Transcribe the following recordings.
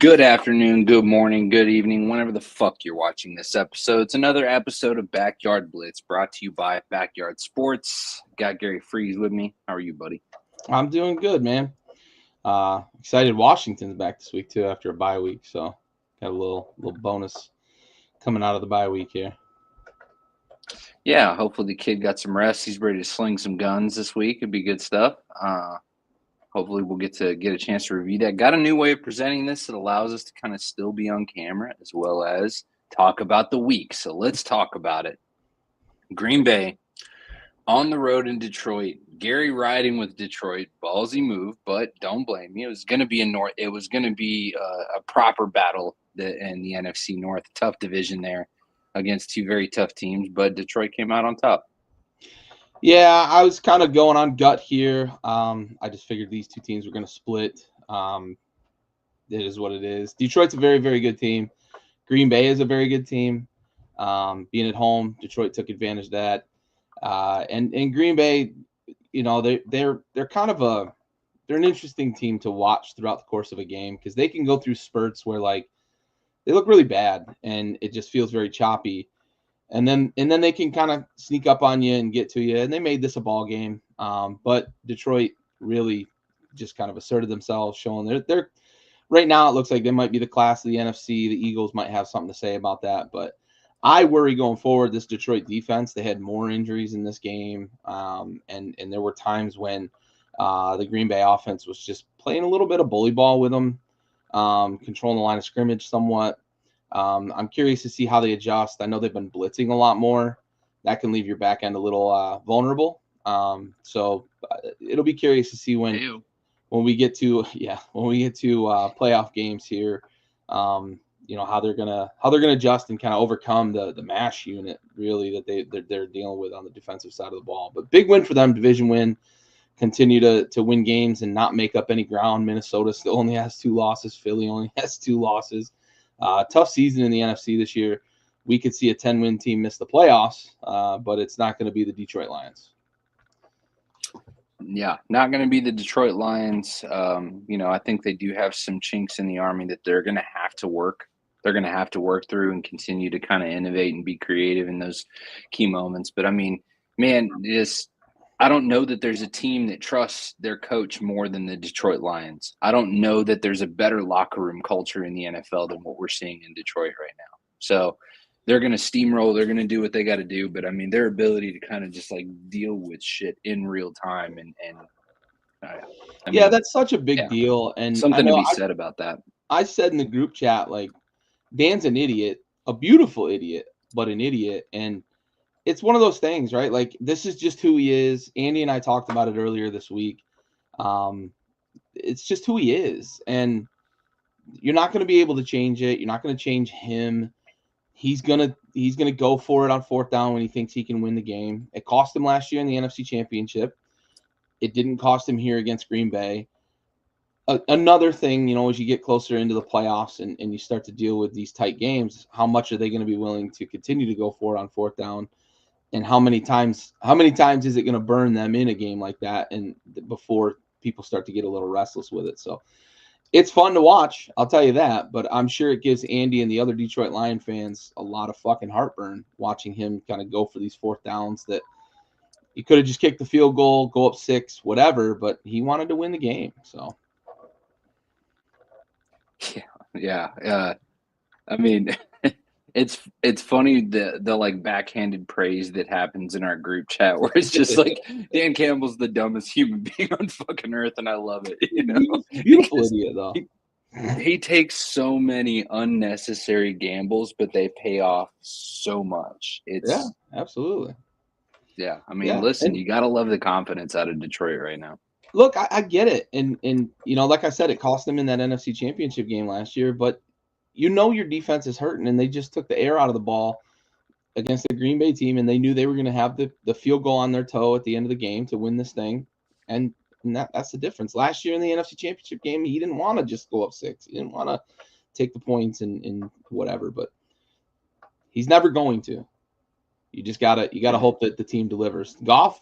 Good afternoon, good morning, good evening, whenever the fuck you're watching this episode. It's another episode of Backyard Blitz brought to you by Backyard Sports. Got Gary Freeze with me. How are you, buddy? I'm doing good, man. Excited Washington's back this week too after a bye week, so got a little bonus coming out of the bye week here. Yeah, hopefully the kid got some rest. He's ready to sling some guns this week. It'd be good stuff. Hopefully we'll get a chance to review that. Got a new way of presenting this that allows us to kind of still be on camera as well as talk about the week. So let's talk about it. Green Bay on the road in Detroit. Gary riding with Detroit. Ballsy move, but don't blame me. It was going to be a proper battle in the NFC North. Tough division there against two very tough teams, but Detroit came out on top. Yeah, I was kind of going on gut here. I just figured these two teams were going to split. It is what it is. Detroit's a very, very good team. Green Bay is a very good team. Being at home, Detroit took advantage of that. And Green Bay, you know, they're kind of they're an interesting team to watch throughout the course of a game because they can go through spurts where like they look really bad and it just feels very choppy. And then they can kind of sneak up on you and get to you. And they made this a ball game. But Detroit really just kind of asserted themselves, showing they're right now. It looks like they might be the class of the NFC. The Eagles might have something to say about that. But I worry going forward, this Detroit defense, they had more injuries in this game. And there were times when the Green Bay offense was just playing a little bit of bully ball with them, controlling the line of scrimmage somewhat. I'm curious to see how they adjust. I know they've been blitzing a lot more. That can leave your back end a little vulnerable. So it'll be curious to see when we get to playoff games here. How they're gonna adjust and kind of overcome the mash unit really that they're dealing with on the defensive side of the ball. But big win for them, division win. Continue to win games and not make up any ground. Minnesota still only has 2 losses. Philly only has 2 losses. Tough season in the NFC this year. We could see a 10-win team miss the playoffs, but it's not going to be the Detroit Lions. Yeah, not going to be the Detroit Lions. I think they do have some chinks in the army that they're going to have to work. They're going to have to work through and continue to kind of innovate and be creative in those key moments. But I mean, man, I don't know that there's a team that trusts their coach more than the Detroit Lions. I don't know that there's a better locker room culture in the NFL than what we're seeing in Detroit right now. So they're going to steamroll. They're going to do what they got to do. But, I mean, their ability to kind of just, like, deal with shit in real time. That's such a big deal. And something to be said about that. I said in the group chat, like, Dan's an idiot, a beautiful idiot, but an idiot. And it's one of those things, right? Like, this is just who he is. Andy and I talked about it earlier this week. It's just who he is. And you're not going to be able to change it. You're not going to change him. He's gonna go for it on 4th down when he thinks he can win the game. It cost him last year in the NFC Championship. It didn't cost him here against Green Bay. Another thing, as you get closer into the playoffs and you start to deal with these tight games, how much are they going to be willing to continue to go for it on 4th down? And how many times is it going to burn them in a game like that and before people start to get a little restless with it? So it's fun to watch, I'll tell you that, but I'm sure it gives Andy and the other Detroit Lion fans a lot of fucking heartburn watching him kind of go for these 4th downs that he could have just kicked the field goal, go up 6, whatever, but he wanted to win the game. So yeah. I mean, it's funny the like backhanded praise that happens in our group chat where it's just like Dan Campbell's the dumbest human being on fucking earth, and I love it. Beautiful idiot though. He takes so many unnecessary gambles, but they pay off so much. Yeah, absolutely. Yeah, I mean, listen, you gotta love the confidence out of Detroit right now. Look, I get it, and like I said, it cost them in that NFC Championship game last year, but your defense is hurting, and they just took the air out of the ball against the Green Bay team, and they knew they were going to have the field goal on their toe at the end of the game to win this thing, and that's the difference. Last year in the NFC Championship game, he didn't want to just go up 6. He didn't want to take the points and whatever, but he's never going to. You gotta hope that the team delivers. Goff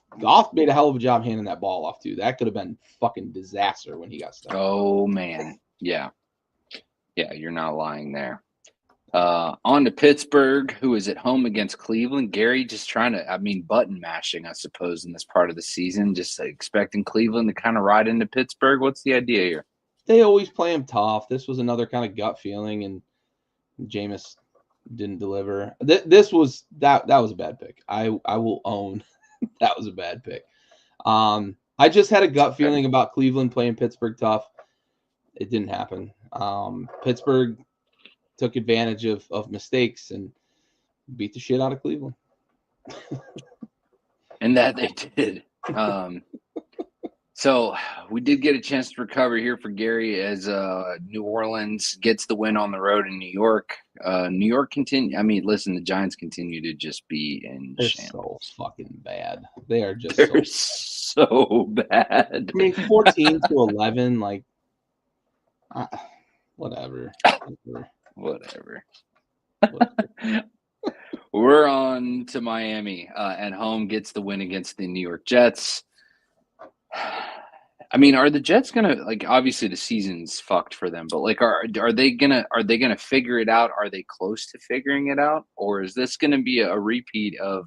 made a hell of a job handing that ball off too. That could have been fucking disaster when he got stuck. Oh man, yeah. Yeah, you're not lying there. On to Pittsburgh, who is at home against Cleveland. Gary just trying to, button mashing, I suppose, in this part of the season, just expecting Cleveland to kind of ride into Pittsburgh. What's the idea here? They always play him tough. This was another kind of gut feeling, and Jameis didn't deliver. This was that was a bad pick. I will own that was a bad pick. I just had a gut feeling about Cleveland playing Pittsburgh tough. It didn't happen. Pittsburgh took advantage of mistakes and beat the shit out of Cleveland. And that they did. So we did get a chance to recover here for Gary as New Orleans gets the win on the road in New York. New York continue. Listen, the Giants continue to just be in shambles. So fucking bad. They are just They're so bad. 14-11, like whatever. Whatever. We're on to Miami. At home gets the win against the New York Jets. Are the Jets gonna obviously the season's fucked for them, but are they gonna figure it out? Are they close to figuring it out? Or is this gonna be a repeat of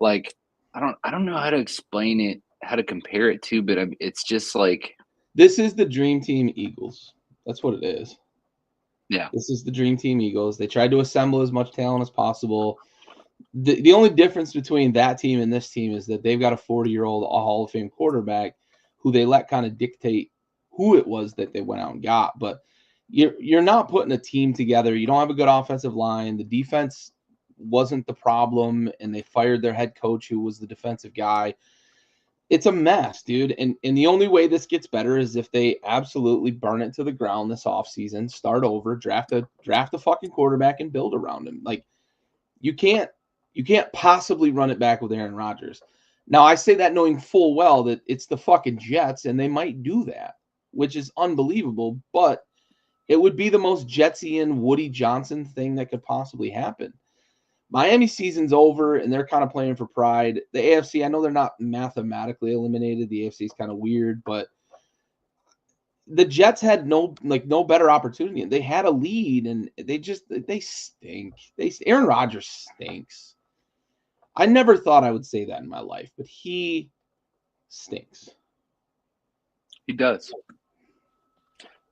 I don't know how to explain it, how to compare it to, but it's just this is the Dream Team Eagles. That's what it is. Yeah. This is the Dream Team Eagles. They tried to assemble as much talent as possible. The only difference between that team and this team is that they've got a 40-year-old Hall of Fame quarterback who they let kind of dictate who it was that they went out and got. But you're not putting a team together. You don't have a good offensive line. The defense wasn't the problem, and they fired their head coach who was the defensive guy. It's a mess, dude. And the only way this gets better is if they absolutely burn it to the ground this offseason, start over, draft a fucking quarterback and build around him. You can't possibly run it back with Aaron Rodgers. Now, I say that knowing full well that it's the fucking Jets, and they might do that, which is unbelievable, but it would be the most Jetsian Woody Johnson thing that could possibly happen. Miami season's over, and they're kind of playing for pride. The AFC, I know they're not mathematically eliminated. The AFC is kind of weird, but the Jets had no better opportunity. They had a lead, and they stink. Aaron Rodgers stinks. I never thought I would say that in my life, but he stinks. He does.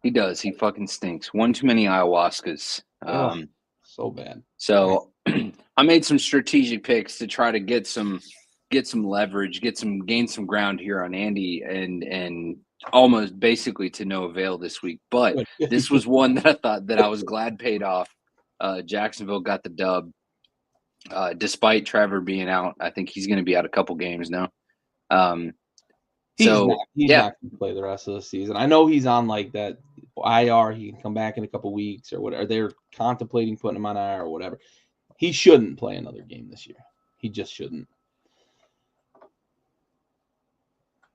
He does. He fucking stinks. One too many ayahuascas. So bad. So I made some strategic picks to try to get some leverage, gain some ground here on Andy, and almost basically to no avail this week. But this was one that I thought that I was glad paid off. Jacksonville got the dub. Despite Trevor being out, I think he's going to be out a couple games now. He's not going to play the rest of the season. I know he's on that IR. He can come back in a couple weeks or whatever. They're contemplating putting him on IR or whatever. He shouldn't play another game this year. He just shouldn't.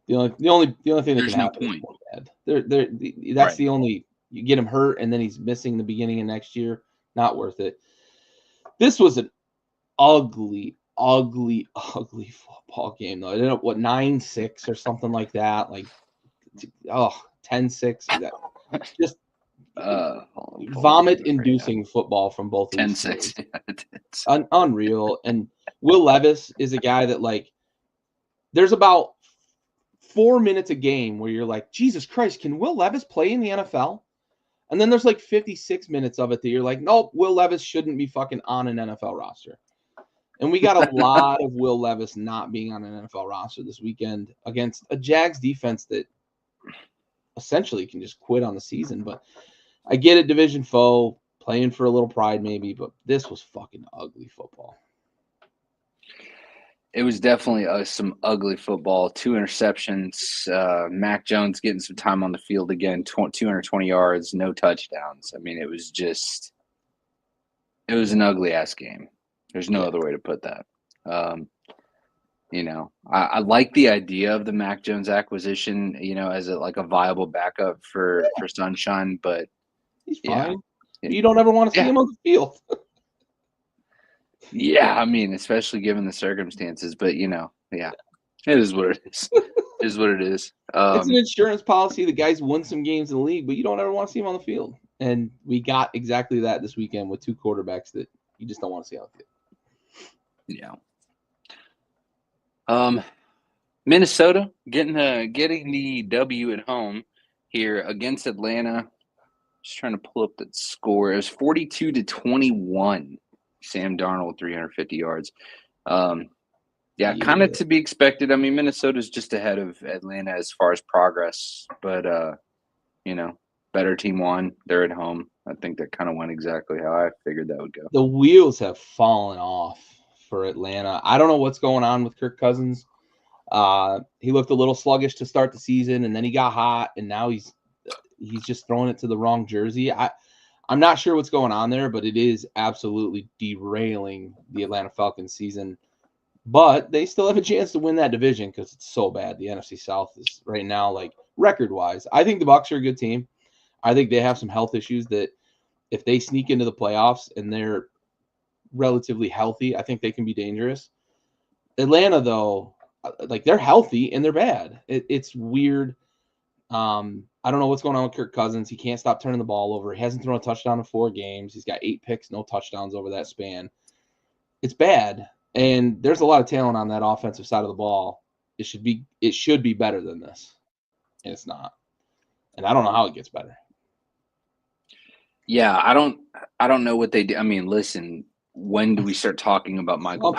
The only thing that can happen is bad. That's right. The only, you get him hurt and then he's missing the beginning of next year. Not worth it. This was an ugly football game though. I don't know what 9-6 or something like that. 10-6. Just vomit-inducing football from both of these 10-6. Unreal. And Will Levis is a guy that there's about 4 minutes a game where you're like, Jesus Christ, can Will Levis play in the NFL? And then there's 56 minutes of it that you're like, nope, Will Levis shouldn't be fucking on an NFL roster. And we got a lot of Will Levis not being on an NFL roster this weekend against a Jags defense that essentially can just quit on the season. But I get it, division foe, playing for a little pride maybe, but this was fucking ugly football. It was definitely some ugly football. 2 interceptions. Mac Jones getting some time on the field again. 220 yards, no touchdowns. It was an ugly ass game. There's no other way to put that. I like the idea of the Mac Jones acquisition. As a viable backup for Sunshine, but he's fine. You don't ever want to see him on the field. Yeah, especially given the circumstances, but it is what it is. It is what it is. It's an insurance policy. The guy's won some games in the league, but you don't ever want to see him on the field. And we got exactly that this weekend with two quarterbacks that you just don't want to see out there. Yeah. Minnesota getting the W at home here against Atlanta. Just trying to pull up that score. It was 42-21. Sam Darnold, 350 yards. Yeah, kind of to be expected. I mean, Minnesota's just ahead of Atlanta as far as progress, but better team won. They're at home. I think that kind of went exactly how I figured that would go. The wheels have fallen off for Atlanta. I don't know what's going on with Kirk Cousins. He looked a little sluggish to start the season, and then he got hot, and now he's just throwing it to the wrong jersey. I'm not sure what's going on there, but it is absolutely derailing the Atlanta Falcons season. But they still have a chance to win that division because it's so bad. The NFC South is right now, like, record-wise. I think the Bucs are a good team. I think they have some health issues that if they sneak into the playoffs and they're relatively healthy, I think they can be dangerous. Atlanta, though, like, they're healthy and they're bad. It's weird. I don't know what's going on with Kirk Cousins. He can't stop turning the ball over. He hasn't thrown a touchdown in 4 games. He's got 8 picks, no touchdowns over that span. It's bad. And there's a lot of talent on that offensive side of the ball. It should be better than this. And it's not. And I don't know how it gets better. Yeah, I don't know what they do. I mean, listen, when do we start talking about Michael?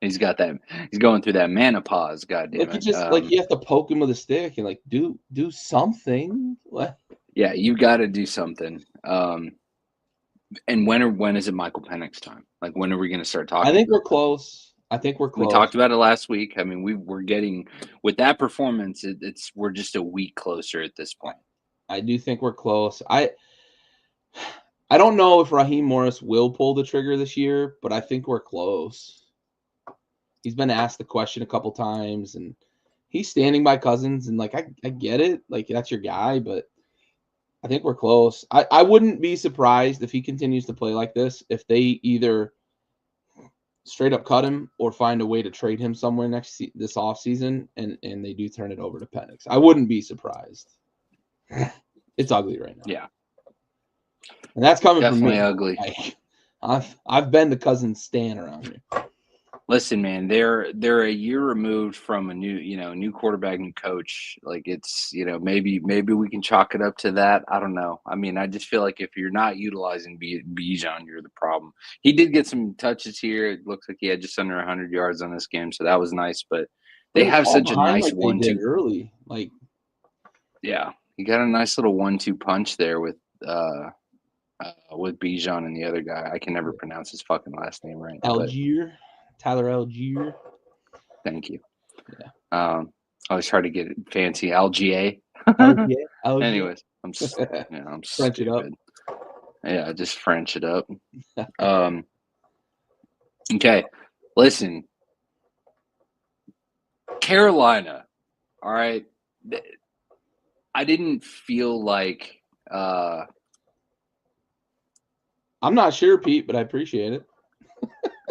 He's got that. He's going through that menopause. Goddamn it! You have to poke him with a stick and like do something. What? Yeah, you got to do something. And when is it Michael Penix time? Like, when are we going to start talking? I think we're close. We talked about it last week. I mean, we're getting with that performance. We're just a week closer at this point. I do think we're close. I don't know if Raheem Morris will pull the trigger this year, but I think we're close. He's been asked the question a couple times, and he's standing by Cousins, and like I get it, like that's your guy, but I think we're close. I wouldn't be surprised if he continues to play like this, if they either straight up cut him or find a way to trade him somewhere this offseason, and they do turn it over to Penix. I wouldn't be surprised. It's ugly right now. Yeah. And that's coming Definitely from me. Ugly. I've been the Cousins stan around here. Listen, man, they're a year removed from a new quarterback, new coach. Like, it's, maybe we can chalk it up to that. I don't know. I mean, I just feel like if you're not utilizing Bijan, you're the problem. He did get some touches here. It looks like he had just under 100 yards on this game, so that was nice. But they have such a nice 1-2 early. Yeah, he got a nice little 1-2 punch there with Bijan and the other guy. I can never pronounce his fucking last name right. Algier. Tyler Algier. Thank you. Yeah. I was trying to get it fancy. LGA. Anyways, I'm French it up. Yeah, just French it up. Okay. Listen. Carolina. All right. I didn't feel like I'm not sure, Pete, but I appreciate it.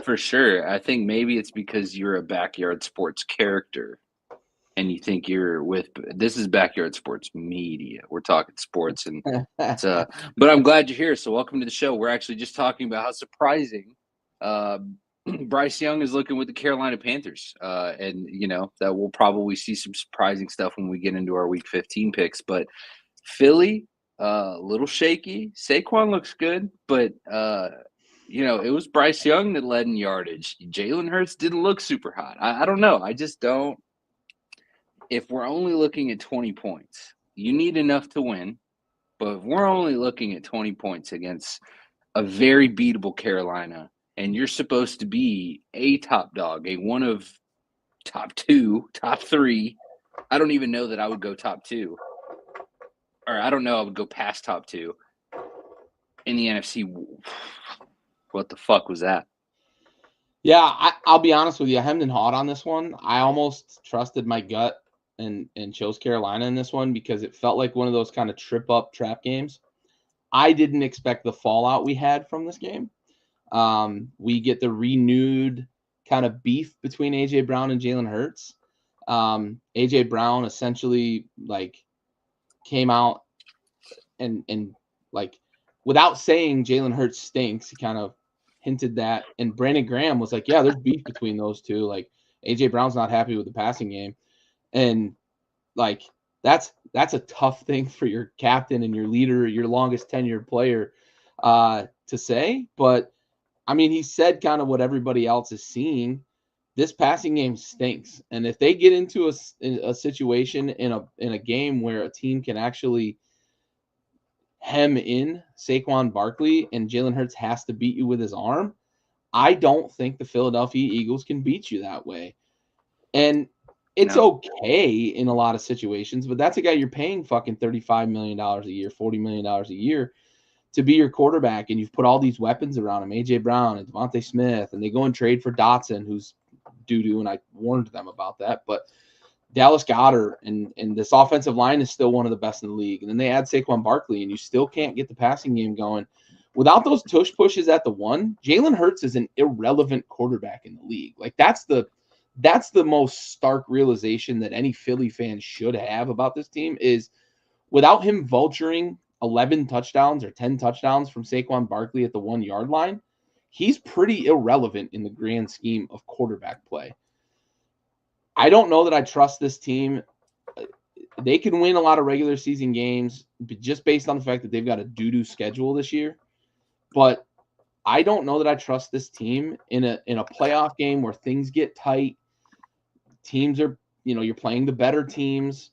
For sure. I think maybe it's because you're a backyard sports character and you think this is backyard sports media. We're talking sports and but I'm glad you're here. So welcome to the show. We're actually just talking about how surprising Bryce Young is looking with the Carolina Panthers. And that we'll probably see some surprising stuff when we get into our week 15 picks, but Philly, a little shaky. Saquon looks good, but it was Bryce Young that led in yardage. Jalen Hurts didn't look super hot. I don't know. I just don't. If we're only looking at 20 points, you need enough to win. But if we're only looking at 20 points against a very beatable Carolina, and you're supposed to be a top dog, a one of top 2, top 3, I don't even know that I would go top 2. Or I don't know I would go past top 2 in the NFC. What the fuck was that? Yeah, I'll be honest with you. I hemmed and hawed on this one. I almost trusted my gut and chose Carolina in this one because it felt like one of those kind of trip-up trap games. I didn't expect the fallout we had from this game. We get the renewed kind of beef between A.J. Brown and Jalen Hurts. A.J. Brown essentially, came out and Like, without saying Jalen Hurts stinks, he kind of hinted that. And Brandon Graham was like, yeah, there's beef between those two. Like, A.J. Brown's not happy with the passing game. And, like, that's a tough thing for your captain and your leader, your longest tenured player to say. But, I mean, he said kind of what everybody else is seeing. This passing game stinks. And if they get into a situation in a game where a team can actually hem in Saquon Barkley and Jalen Hurts has to beat you with his arm, I don't think the Philadelphia Eagles can beat you that way. And it's okay in a lot of situations, but that's a guy you're paying fucking $35 million a year, $40 million a year to be your quarterback, and you've put all these weapons around him, A.J. Brown and Devontae Smith, and they go and trade for Dotson, who's doo-doo, and I warned them about that. But Dallas Goedert and this offensive line is still one of the best in the league. And then they add Saquon Barkley, and you still can't get the passing game going. Without those tush pushes at the one, Jalen Hurts is an irrelevant quarterback in the league. Like, that's the most stark realization that any Philly fan should have about this team is without him vulturing 11 touchdowns or 10 touchdowns from Saquon Barkley at the 1 yard line, he's pretty irrelevant in the grand scheme of quarterback play. I don't know that I trust this team. They can win a lot of regular season games just based on the fact that they've got a doo-doo schedule this year. But I don't know that I trust this team in a playoff game where things get tight. Teams are, you're playing the better teams.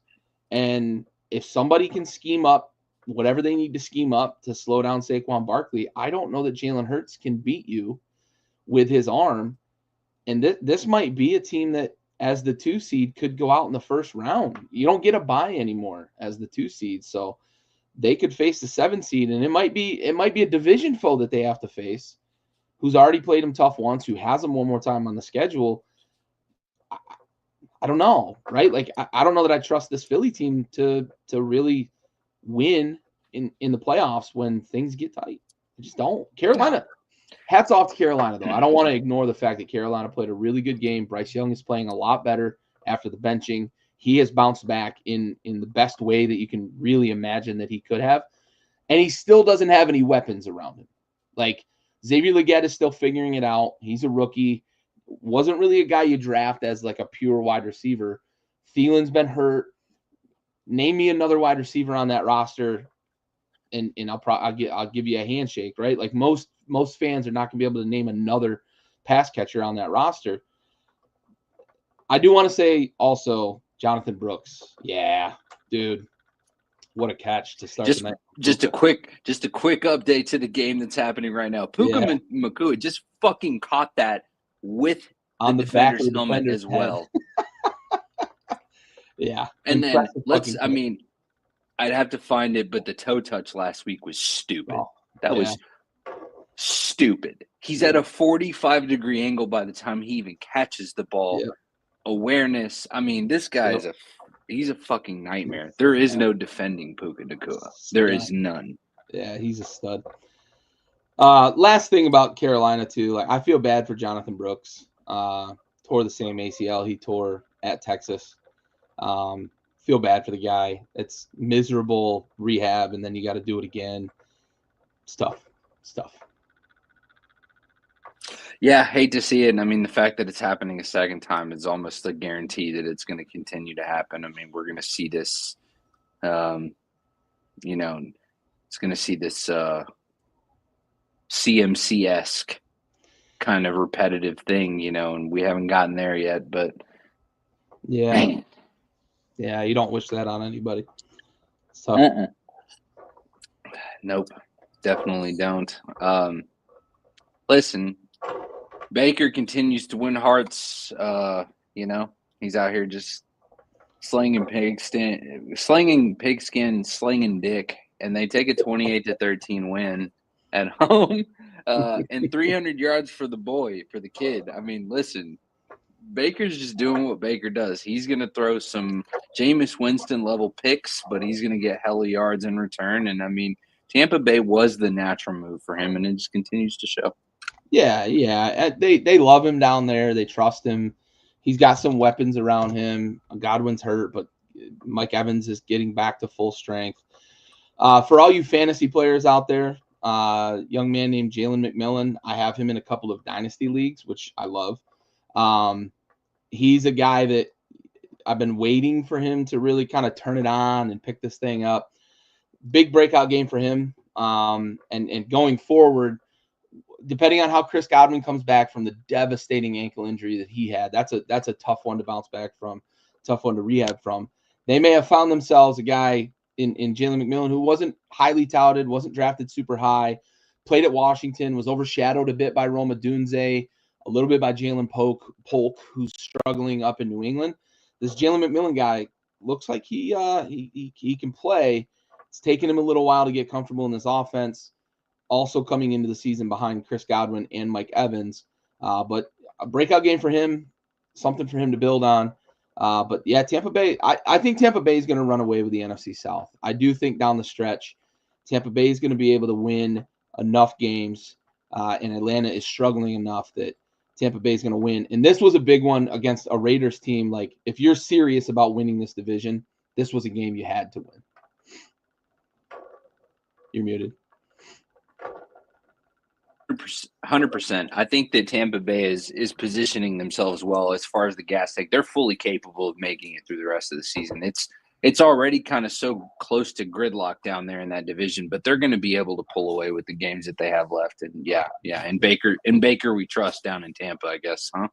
And if somebody can scheme up whatever they need to scheme up to slow down Saquon Barkley, I don't know that Jalen Hurts can beat you with his arm. And this might be a team that, as the 2 seed, could go out in the first round. You don't get a bye anymore as the 2 seed. So they could face the 7 seed, and it might be a division foe that they have to face, who's already played them tough once, who has them one more time on the schedule. I don't know, right? Like, I don't know that I trust this Philly team to really win in the playoffs when things get tight. I just don't. Carolina, hats off to Carolina, though. I don't want to ignore the fact that Carolina played a really good game. Bryce Young is playing a lot better after the benching. He has bounced back in the best way that you can really imagine that he could have. And he still doesn't have any weapons around him. Like, Xavier Legette is still figuring it out. He's a rookie. Wasn't really a guy you draft as like a pure wide receiver. Thielen's been hurt. Name me another wide receiver on that roster, and I'll give you a handshake, right? Like, most fans are not going to be able to name another pass catcher on that roster. I do want to say also Jonathan Brooks. Yeah, dude. What a catch to start the night. Just a quick update to the game that's happening right now. Puka Nacua just fucking caught that with on the back of the helmet as well. Yeah. And then I'd have to find it, but the toe touch last week was stupid. That was stupid. He's at a 45-degree angle by the time he even catches the ball. Yep. Awareness. I mean, this guy he's a fucking nightmare. There is no defending Puka Nacua. There is none. Yeah, he's a stud. Last thing about Carolina too, like, I feel bad for Jonathan Brooks. Tore the same ACL he tore at Texas. Feel bad for the guy. It's miserable rehab, and then you got to do it again. It's tough. Yeah, hate to see it. And I mean, the fact that it's happening a second time is almost a guarantee that it's going to continue to happen. I mean, we're going to see this, it's going to see this CMC-esque kind of repetitive thing, and we haven't gotten there yet. But yeah, you don't wish that on anybody. It's tough. Nope, definitely don't. Listen. Baker continues to win hearts. He's out here just slinging pigskin, slinging dick, and they take a 28-13 win at home, and 300 yards for the kid. I mean, listen, Baker's just doing what Baker does. He's going to throw some Jameis Winston level picks, but he's going to get hella yards in return. And I mean, Tampa Bay was the natural move for him, and it just continues to show. Yeah. They love him down there. They trust him. He's got some weapons around him. Godwin's hurt, but Mike Evans is getting back to full strength. For all you fantasy players out there, young man named Jalen McMillan, I have him in a couple of dynasty leagues, which I love. He's a guy that I've been waiting for him to really kind of turn it on and pick this thing up. Big breakout game for him. And going forward, depending on how Chris Godwin comes back from the devastating ankle injury that he had, that's a tough one to bounce back from, tough one to rehab from. They may have found themselves a guy in Jalen McMillan who wasn't highly touted, wasn't drafted super high, played at Washington, was overshadowed a bit by Rome Odunze, a little bit by Jalen Polk, who's struggling up in New England. This Jalen McMillan guy looks like he can play. It's taken him a little while to get comfortable in this offense. Also coming into the season behind Chris Godwin and Mike Evans. But a breakout game for him, something for him to build on. But yeah, Tampa Bay, I think Tampa Bay is going to run away with the NFC South. I do think down the stretch, Tampa Bay is going to be able to win enough games, and Atlanta is struggling enough that Tampa Bay is going to win. And this was a big one against a Raiders team. Like, if you're serious about winning this division, this was a game you had to win. You're muted. 100%. I think that Tampa Bay is positioning themselves well as far as the gas tank. They're fully capable of making it through the rest of the season. It's already kind of so close to gridlock down there in that division, but they're going to be able to pull away with the games that they have left. And yeah, and Baker we trust down in Tampa, I guess, huh?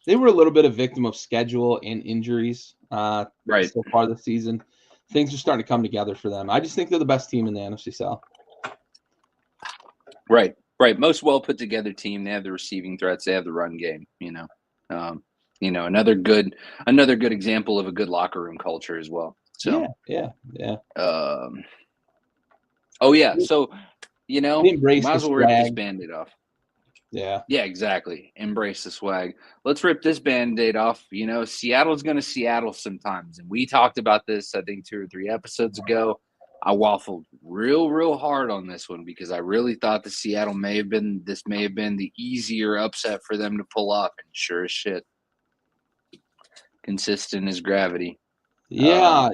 They were a little bit a victim of schedule and injuries right so far this season. Things are starting to come together for them. I just think they're the best team in the NFC South. Right. Most well put together team. They have the receiving threats. They have the run game. Another good example of a good locker room culture as well. So yeah. Oh yeah. So embrace might as well rip this Band-Aid off. Yeah, exactly. Embrace the swag. Let's rip this Band-Aid off. Seattle's going to Seattle sometimes, and we talked about this I think 2 or 3 episodes ago. I waffled real hard on this one because I really thought the Seattle may have been the easier upset for them to pull off, and sure as shit, consistent as gravity. Yeah,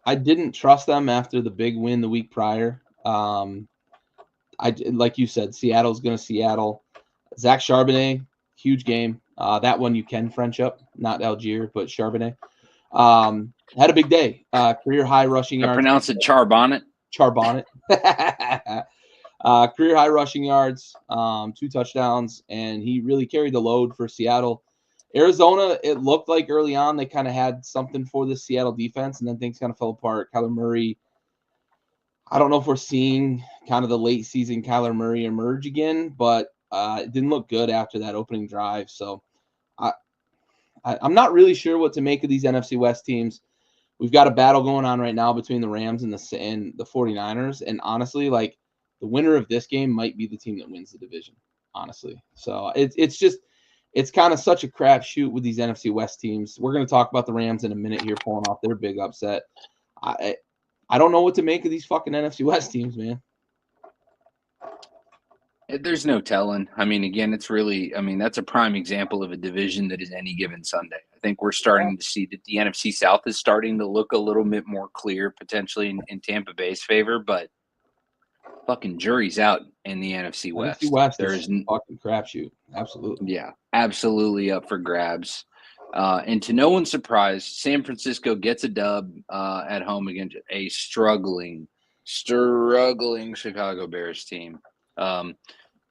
I didn't trust them after the big win the week prior. Like you said, Seattle's going to Seattle. Zach Charbonnet, huge game. That one you can French up, not Algier, but Charbonnet. Had a big day. Career high rushing yards. I pronounce it Charbonnet. Charbonnet. Career high rushing yards, 2 touchdowns, and he really carried the load for Seattle. Arizona, it looked like early on they kind of had something for the Seattle defense, and then things kind of fell apart. Kyler Murray, I don't know if we're seeing kind of the late season Kyler Murray emerge again, but it didn't look good after that opening drive. So I'm not really sure what to make of these NFC West teams. We've got a battle going on right now between the Rams and the 49ers. And honestly, like, the winner of this game might be the team that wins the division, honestly. So it's kind of such a crapshoot with these NFC West teams. We're going to talk about the Rams in a minute here, pulling off their big upset. I don't know what to make of these fucking NFC West teams, man. There's no telling. I mean, again, that's a prime example of a division that is any given Sunday. I think we're starting to see that the NFC South is starting to look a little bit more clear, potentially in Tampa Bay's favor, but fucking jury's out in the NFC West. NFC West is fucking crapshoot. Absolutely. Yeah, absolutely up for grabs. And to no one's surprise, San Francisco gets a dub at home against a struggling Chicago Bears team.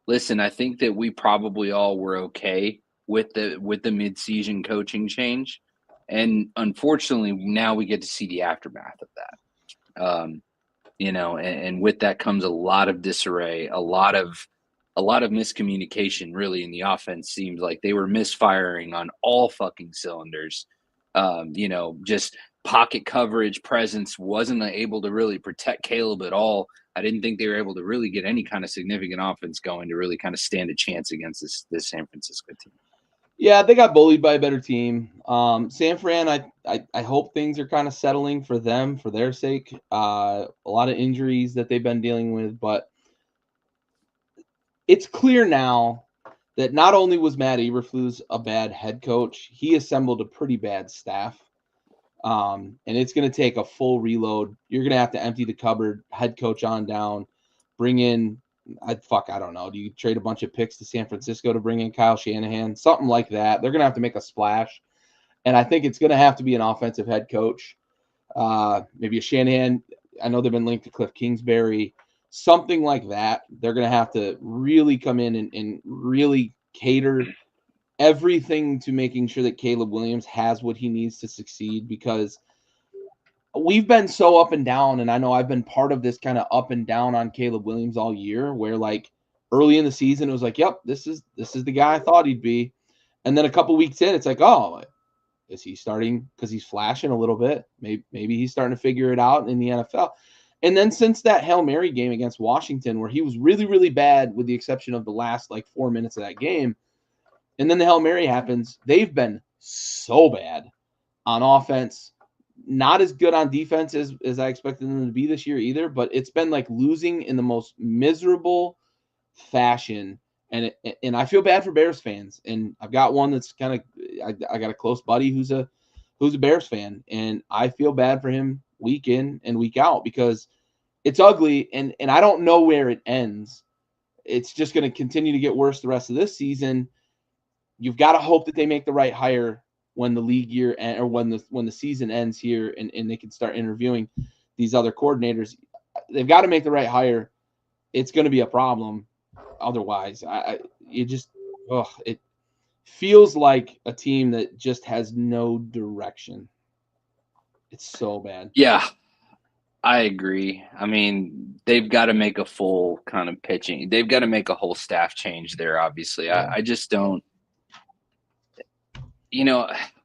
Listen, I think that we probably all were okay with the mid-season coaching change, and unfortunately, now we get to see the aftermath of that. And with that comes a lot of disarray, a lot of miscommunication. Really, in the offense, seems like they were misfiring on all fucking cylinders. Just pocket coverage presence wasn't able to really protect Caleb at all. I didn't think they were able to really get any kind of significant offense going to really kind of stand a chance against this San Francisco team. Yeah, they got bullied by a better team. San Fran, I hope things are kind of settling for them, for their sake. A lot of injuries that they've been dealing with, but it's clear now that not only was Matt Eberflus a bad head coach, he assembled a pretty bad staff. And it's going to take a full reload. You're going to have to empty the cupboard, head coach on down, bring in, I don't know. Do you trade a bunch of picks to San Francisco to bring in Kyle Shanahan? Something like that. They're going to have to make a splash. And I think it's going to have to be an offensive head coach. Maybe a Shanahan. I know they've been linked to Cliff Kingsbury. Something like that. They're going to have to really come in and really cater everything to making sure that Caleb Williams has what he needs to succeed, because we've been so up and down, and I know I've been part of this kind of up and down on Caleb Williams all year, where like early in the season it was like, yep, this is the guy I thought he'd be. And then a couple weeks in, it's like, oh, is he starting because he's flashing a little bit? Maybe he's starting to figure it out in the NFL. And then since that Hail Mary game against Washington, where he was really, really bad with the exception of the last like 4 minutes of that game, and then the Hail Mary happens, they've been so bad on offense. Not as good on defense as I expected them to be this year either, but it's been like losing in the most miserable fashion. And I feel bad for Bears fans. And I've got one that's kind of, I got a close buddy who's a Bears fan, and I feel bad for him week in and week out because it's ugly, and I don't know where it ends. It's just going to continue to get worse the rest of this season. You've got to hope that they make the right hire when the league year or when the season ends here, and they can start interviewing these other coordinators. They've got to make the right hire. It's going to be a problem otherwise. It feels like a team that just has no direction. It's so bad. Yeah, I agree. I mean, they've got to make a full kind of pitching. They've got to make a whole staff change there, obviously. Yeah. I just don't.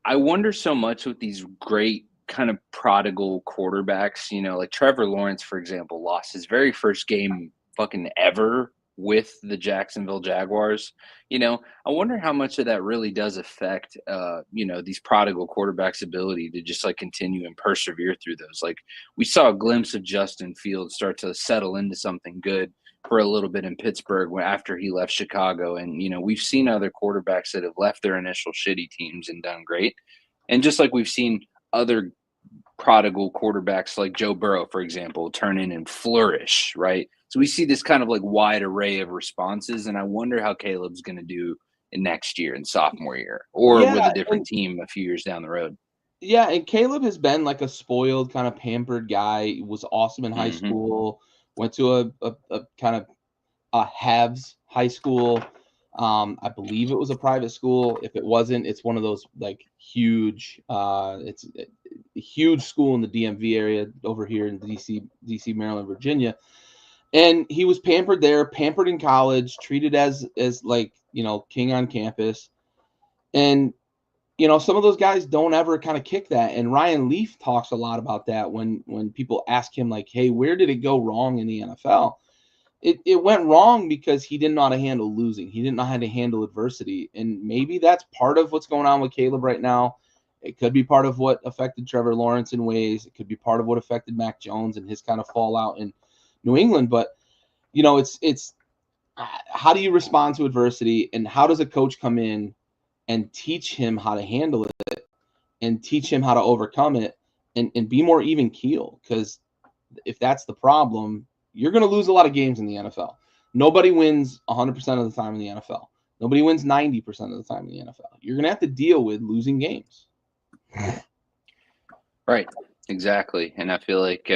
I wonder so much with these great kind of prodigal quarterbacks, like Trevor Lawrence, for example, lost his very first game fucking ever with the Jacksonville Jaguars. I wonder how much of that really does affect, these prodigal quarterbacks' ability to just like continue and persevere through those. Like we saw a glimpse of Justin Fields start to settle into something good for a little bit in Pittsburgh after he left Chicago. And, we've seen other quarterbacks that have left their initial shitty teams and done great. And just like we've seen other prodigal quarterbacks like Joe Burrow, for example, turn in and flourish, right? So we see this kind of like wide array of responses. And I wonder how Caleb's going to do in next year and sophomore year or with a different team a few years down the road. Yeah, and Caleb has been like a spoiled, kind of pampered guy. He was awesome in high school. Went to a kind of a haves high school. I believe it was a private school. If it wasn't, it's one of those like huge. It's a huge school in the DMV area over here in DC, Maryland, Virginia. And he was pampered there, pampered in college, treated as like king on campus. And some of those guys don't ever kind of kick that. And Ryan Leaf talks a lot about that when people ask him, like, hey, where did it go wrong in the NFL? It went wrong because he didn't know how to handle losing. He didn't know how to handle adversity. And maybe that's part of what's going on with Caleb right now. It could be part of what affected Trevor Lawrence in ways. It could be part of what affected Mac Jones and his kind of fallout in New England. But, it's how do you respond to adversity, and how does a coach come in and teach him how to handle it and teach him how to overcome it and be more even keel? Because if that's the problem, you're going to lose a lot of games in the NFL. Nobody wins 100% of the time in the NFL. Nobody wins 90% of the time in the NFL. You're going to have to deal with losing games. Right. Exactly. And I feel like,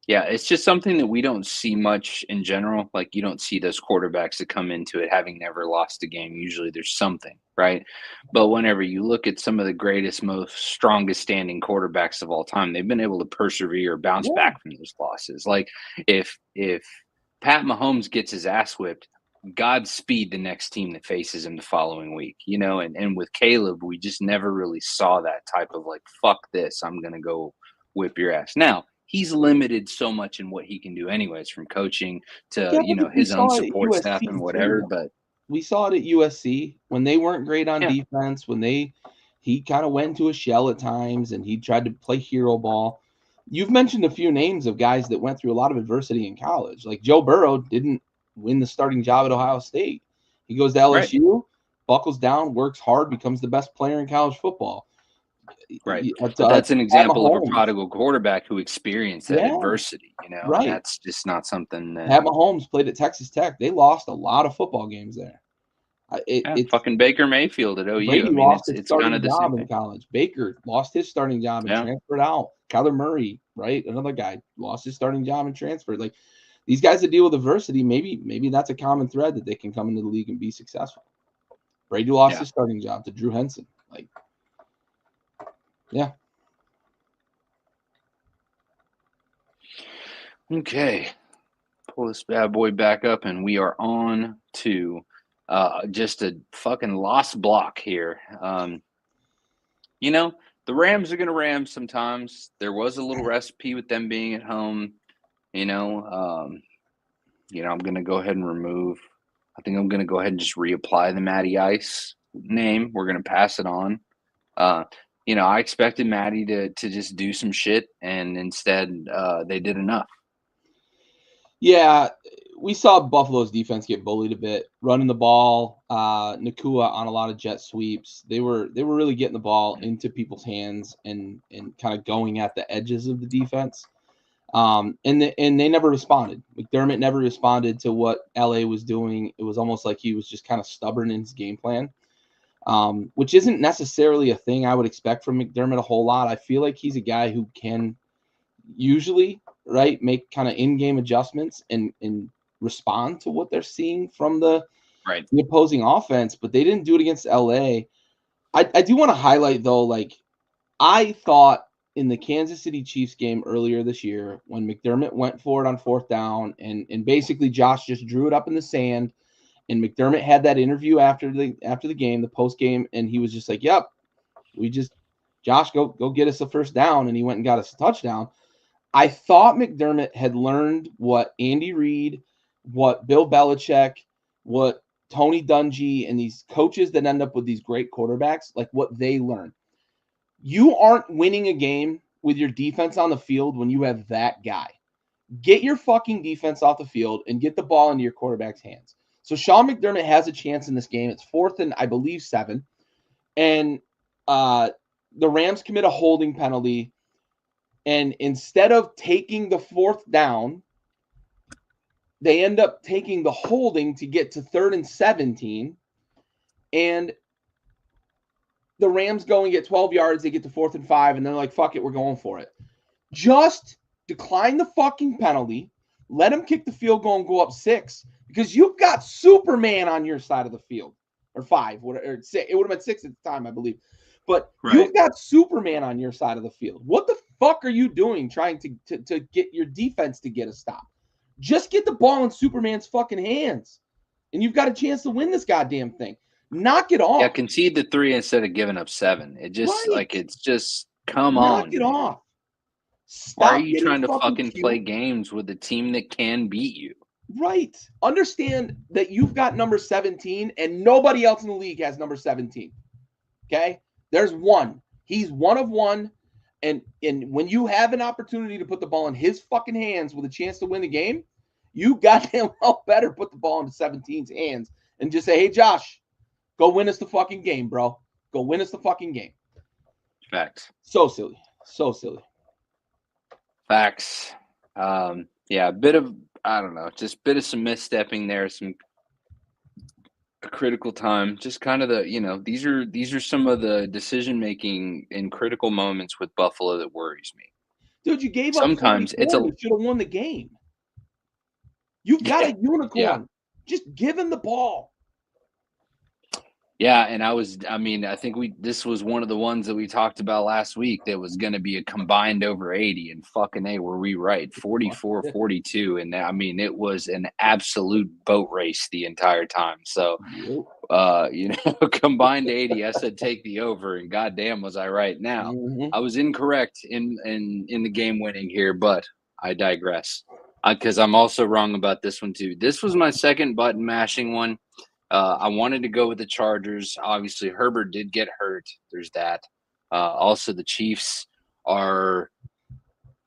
it's just something that we don't see much in general. Like you don't see those quarterbacks that come into it having never lost a game. Usually there's something, right? But whenever you look at some of the greatest, most strongest standing quarterbacks of all time, they've been able to persevere, bounce back from those losses. Like if Pat Mahomes gets his ass whipped, Godspeed the next team that faces him the following week, and with Caleb, we just never really saw that type of like, fuck this, I'm going to go whip your ass. Now, he's limited so much in what he can do anyways, from coaching to, his own support staff and whatever. But we saw it at USC when they weren't great on defense, when he kind of went into a shell at times and he tried to play hero ball. You've mentioned a few names of guys that went through a lot of adversity in college. Like Joe Burrow didn't win the starting job at Ohio State. He goes to LSU, buckles down, works hard, becomes the best player in college football. Right. At, But that's an at example of a Mahomes. prodigal quarterback who experienced that Yeah, adversity, and right. that's just not something that. Pat Mahomes played at Texas Tech. They lost a lot of football games there. It's Fucking Baker Mayfield at OU. I Brady mean, lost it's his it's kind starting of the same job in thing. college. Baker lost his starting job and Yeah. transferred out. Kyler Murray, right? Another guy lost his starting job and transferred. Like these guys that deal with adversity, maybe that's a common thread that they can come into the league and be successful. Brady lost his starting job to Drew Henson. Like, yeah. Okay. Pull this bad boy back up, and we are on to just a fucking lost block here. The Rams are going to ram sometimes. There was a little recipe with them being at home. I'm going to go ahead and remove. I think I'm going to go ahead and just reapply the Matty Ice name. We're going to pass it on. I expected Matty to just do some shit, and instead they did enough. Yeah, we saw Buffalo's defense get bullied a bit, running the ball. Nakua on a lot of jet sweeps. They were really getting the ball into people's hands and kind of going at the edges of the defense. And they never responded. McDermott never responded to what LA was doing. It was almost like he was just kind of stubborn in his game plan, which isn't necessarily a thing I would expect from McDermott a whole lot. I feel like he's a guy who can usually, right, make kind of in-game adjustments and respond to what they're seeing from the opposing offense, but they didn't do it against LA. I do want to highlight though, like I thought in the Kansas City Chiefs game earlier this year when McDermott went for it on fourth down and basically Josh just drew it up in the sand, and McDermott had that interview after the game, the post game, and he was just like, "Yep, Josh, go get us a first down," and he went and got us a touchdown. I thought McDermott had learned what Andy Reid, what Bill Belichick, what Tony Dungy, and these coaches that end up with these great quarterbacks, like what they learn. You aren't winning a game with your defense on the field when you have that guy. Get your fucking defense off the field and get the ball into your quarterback's hands. So Sean McDermott has a chance in this game. It's 4th and I believe 7. And the Rams commit a holding penalty. And instead of taking the 4th down, they end up taking the holding to get to 3rd and 17. And the Rams go and get 12 yards. They get to 4th and 5. And they're like, fuck it, we're going for it. Just decline the fucking penalty. Let them kick the field goal and go up 6. Because you've got Superman on your side of the field. Or 5. Or 6. It would have been 6 at the time, I believe. But you've got Superman on your side of the field. What the fuck are you doing trying to get your defense to get a stop? Just get the ball in Superman's fucking hands. And you've got a chance to win this goddamn thing. Knock it off. Yeah, concede the 3 instead of giving up 7. It just it's just come on. Knock it off. Stop. Why are you trying to fucking play games with a team that can beat you? Right. Understand that you've got number 17 and nobody else in the league has number 17. Okay? There's one. He's one of one. And when you have an opportunity to put the ball in his fucking hands with a chance to win the game, you goddamn well better put the ball into 17's hands and just say, hey, Josh, go win us the fucking game, bro. Go win us the fucking game. Facts. So silly. So silly. Facts. Yeah, a bit of, I don't know, just a bit of some misstepping there, a critical time. Just kind of these are some of the decision making in critical moments with Buffalo that worries me. Dude, you gave sometimes up. You should have won the game. You've got a unicorn. Yeah. Just give him the ball. Yeah, and I think this was one of the ones that we talked about last week that was going to be a combined over 80, and fucking A, were we right, 44-42, and it was an absolute boat race the entire time. So, combined 80, I said take the over, and goddamn was I right. Now, I was incorrect in the game winning here, but I digress because I'm also wrong about this one too. This was my second button mashing one. I wanted to go with the Chargers. Obviously, Herbert did get hurt. There's that. Also, the Chiefs are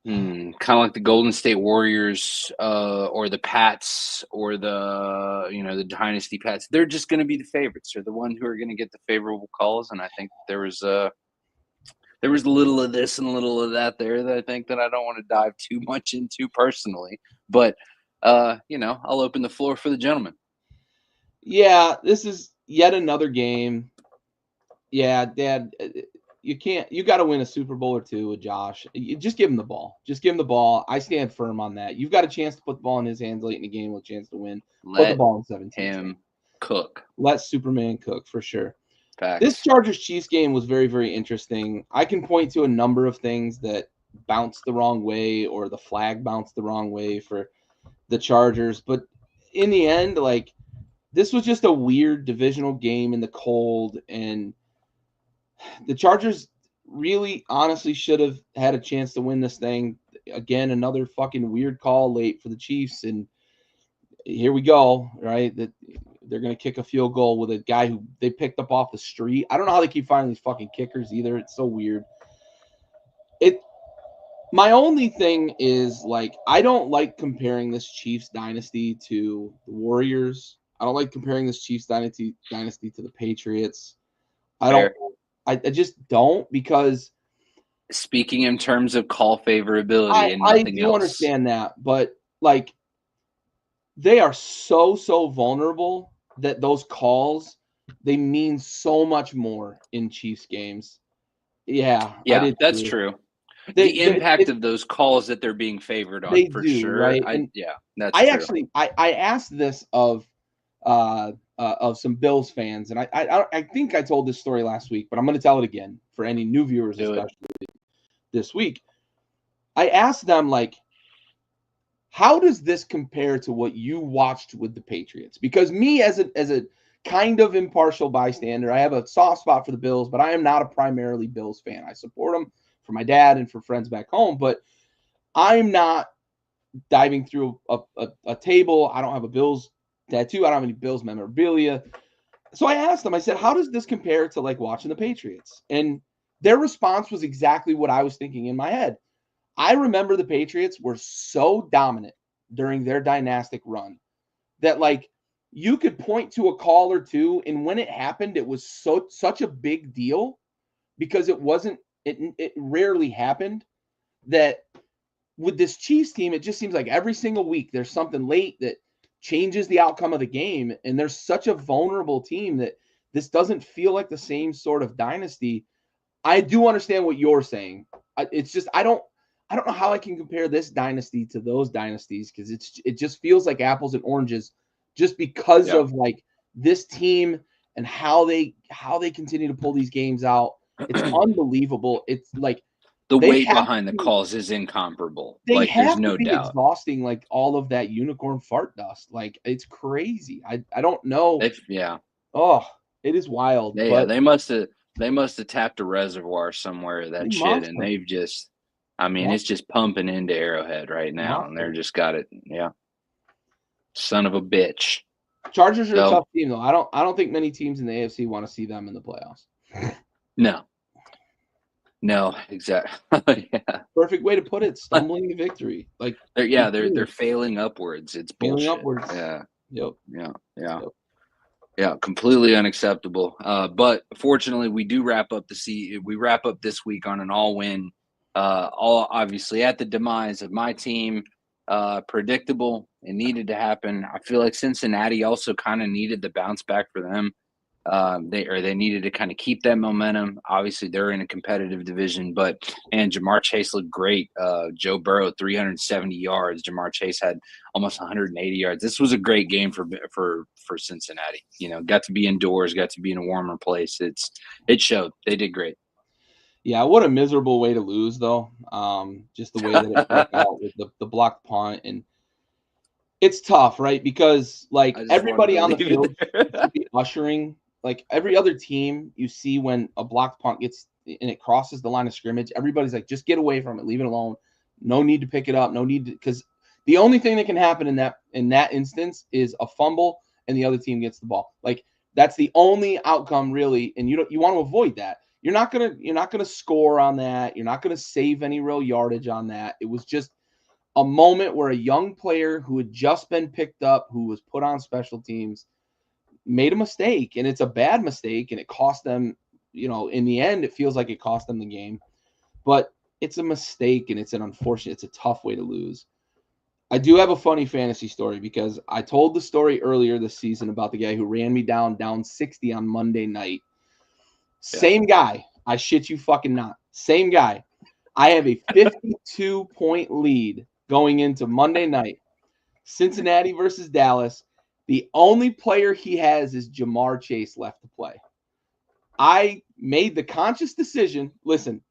kind of like the Golden State Warriors or the Pats or the Dynasty Pats. They're just going to be the favorites. They're the ones who are going to get the favorable calls. And I think there was there was a little of this and a little of that there that I think that I don't want to dive too much into personally. But I'll open the floor for the gentleman. Yeah, this is yet another game. Yeah, Dad, you can't. You got to win a Super Bowl or two with Josh. Just give him the ball. Just give him the ball. I stand firm on that. You've got a chance to put the ball in his hands late in the game with a chance to win. Put the Let ball in 17. him cook. Let Superman cook for sure. This Facts. Chargers-Chiefs game was very, very interesting. I can point to a number of things that bounced the wrong way or the flag bounced the wrong way for the Chargers. But in the end, like, this was just a weird divisional game in the cold, and the Chargers really honestly should have had a chance to win this thing. Again, another fucking weird call late for the Chiefs, and here we go, right? That they're going to kick a field goal with a guy who they picked up off the street. I don't know how they keep finding these fucking kickers either. It's so weird. My only thing is, like, I don't like comparing this Chiefs dynasty to the Warriors. I don't like comparing this Chiefs dynasty to the Patriots. I just don't, because Speaking in terms of call favorability and I nothing do else. understand that, but like, they are so vulnerable that those calls, they mean so much more in Chiefs games. Yeah, Yeah, that's true. The impact of those calls that they're being favored on, they for do, sure. right? That's true. Actually I asked this of some Bills fans, and I think I told this story last week, but I'm going to tell it again for any new viewers, especially this week. I asked them, like, how does this compare to what you watched with the Patriots? Because me, as a kind of impartial bystander, I have a soft spot for the Bills, but I am not a primarily Bills fan. I support them for my dad and for friends back home, but I'm not diving through a table. I don't have a Bills tattoo. I don't have any Bills memorabilia. So I asked them, I said, how does this compare to, like, watching the Patriots? And their response was exactly what I was thinking in my head. I remember the Patriots were so dominant during their dynastic run that, like, you could point to a call or two, and when it happened, it was such a big deal because it rarely happened, that with this Chiefs team, it just seems like every single week there's something late that changes the outcome of the game, and they're such a vulnerable team that this doesn't feel like the same sort of dynasty. I do understand what you're saying. It's just I don't know how I can compare this dynasty to those dynasties, because it just feels like apples and oranges, just because of, like, this team and how they continue to pull these games out. It's unbelievable. It's like the weight behind the calls is incomparable. Like, there's no doubt. Exhausting, like, all of that unicorn fart dust. Like, it's crazy. I don't know. Oh, it is wild. They must have tapped a reservoir somewhere of that shit, and they've just, it's just pumping into Arrowhead right now, and they're just got it. Yeah, son of a bitch. Chargers are a tough team, though. I don't think many teams in the AFC want to see them in the playoffs. No, exactly. Yeah. Perfect way to put it. Stumbling to victory. Like, they're failing upwards. It's bullshit. Failing upwards. Yeah. Yep. Yeah. Yeah, completely unacceptable. But fortunately, we do wrap up we wrap up this week on an all-win. All obviously at the demise of my team. Predictable. It needed to happen. I feel like Cincinnati also kind of needed the bounce back for them. They needed to kind of keep that momentum. Obviously, they're in a competitive division, and Jamar Chase looked great. Joe Burrow, 370 yards. Jamar Chase had almost 180 yards. This was a great game for Cincinnati. Got to be indoors, got to be in a warmer place. It showed. They did great. Yeah, what a miserable way to lose, though. Just the way that it worked out with the blocked punt, and it's tough, right? Because, like, everybody on the field should be ushering. Like, every other team you see, when a blocked punt gets and it crosses the line of scrimmage, everybody's like, just get away from it, leave it alone. No need to pick it up. No need to, because the only thing that can happen in that instance is a fumble and the other team gets the ball. Like, that's the only outcome, really, and you want to avoid that. You're not gonna score on that. You're not gonna save any real yardage on that. It was just a moment where a young player who had just been picked up, who was put on special teams, made a mistake, and it's a bad mistake, and it cost them, in the end, it feels like it cost them the game. but it's a mistake and it's a tough way to lose. I do have a funny fantasy story because I told the story earlier this season about the guy who ran me down 60 on Monday night. Same guy. I shit you fucking not. Same guy. I have a 52-point lead going into Monday night. Cincinnati versus Dallas. The only player he has is Jamar Chase left to play. I made the conscious decision. Listen,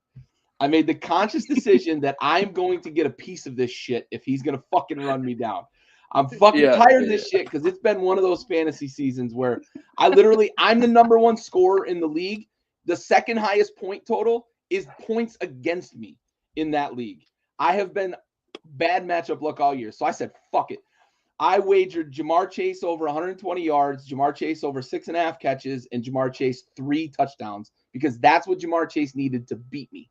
I made the conscious decision that I'm going to get a piece of this shit if he's going to fucking run me down. I'm fucking tired of this shit because it's been one of those fantasy seasons where I'm the number one scorer in the league. The second highest point total is points against me in that league. I have been bad matchup luck all year. So I said, fuck it. I wagered Jamar Chase over 120 yards, Jamar Chase over 6.5 catches, and Jamar Chase 3 touchdowns because that's what Jamar Chase needed to beat me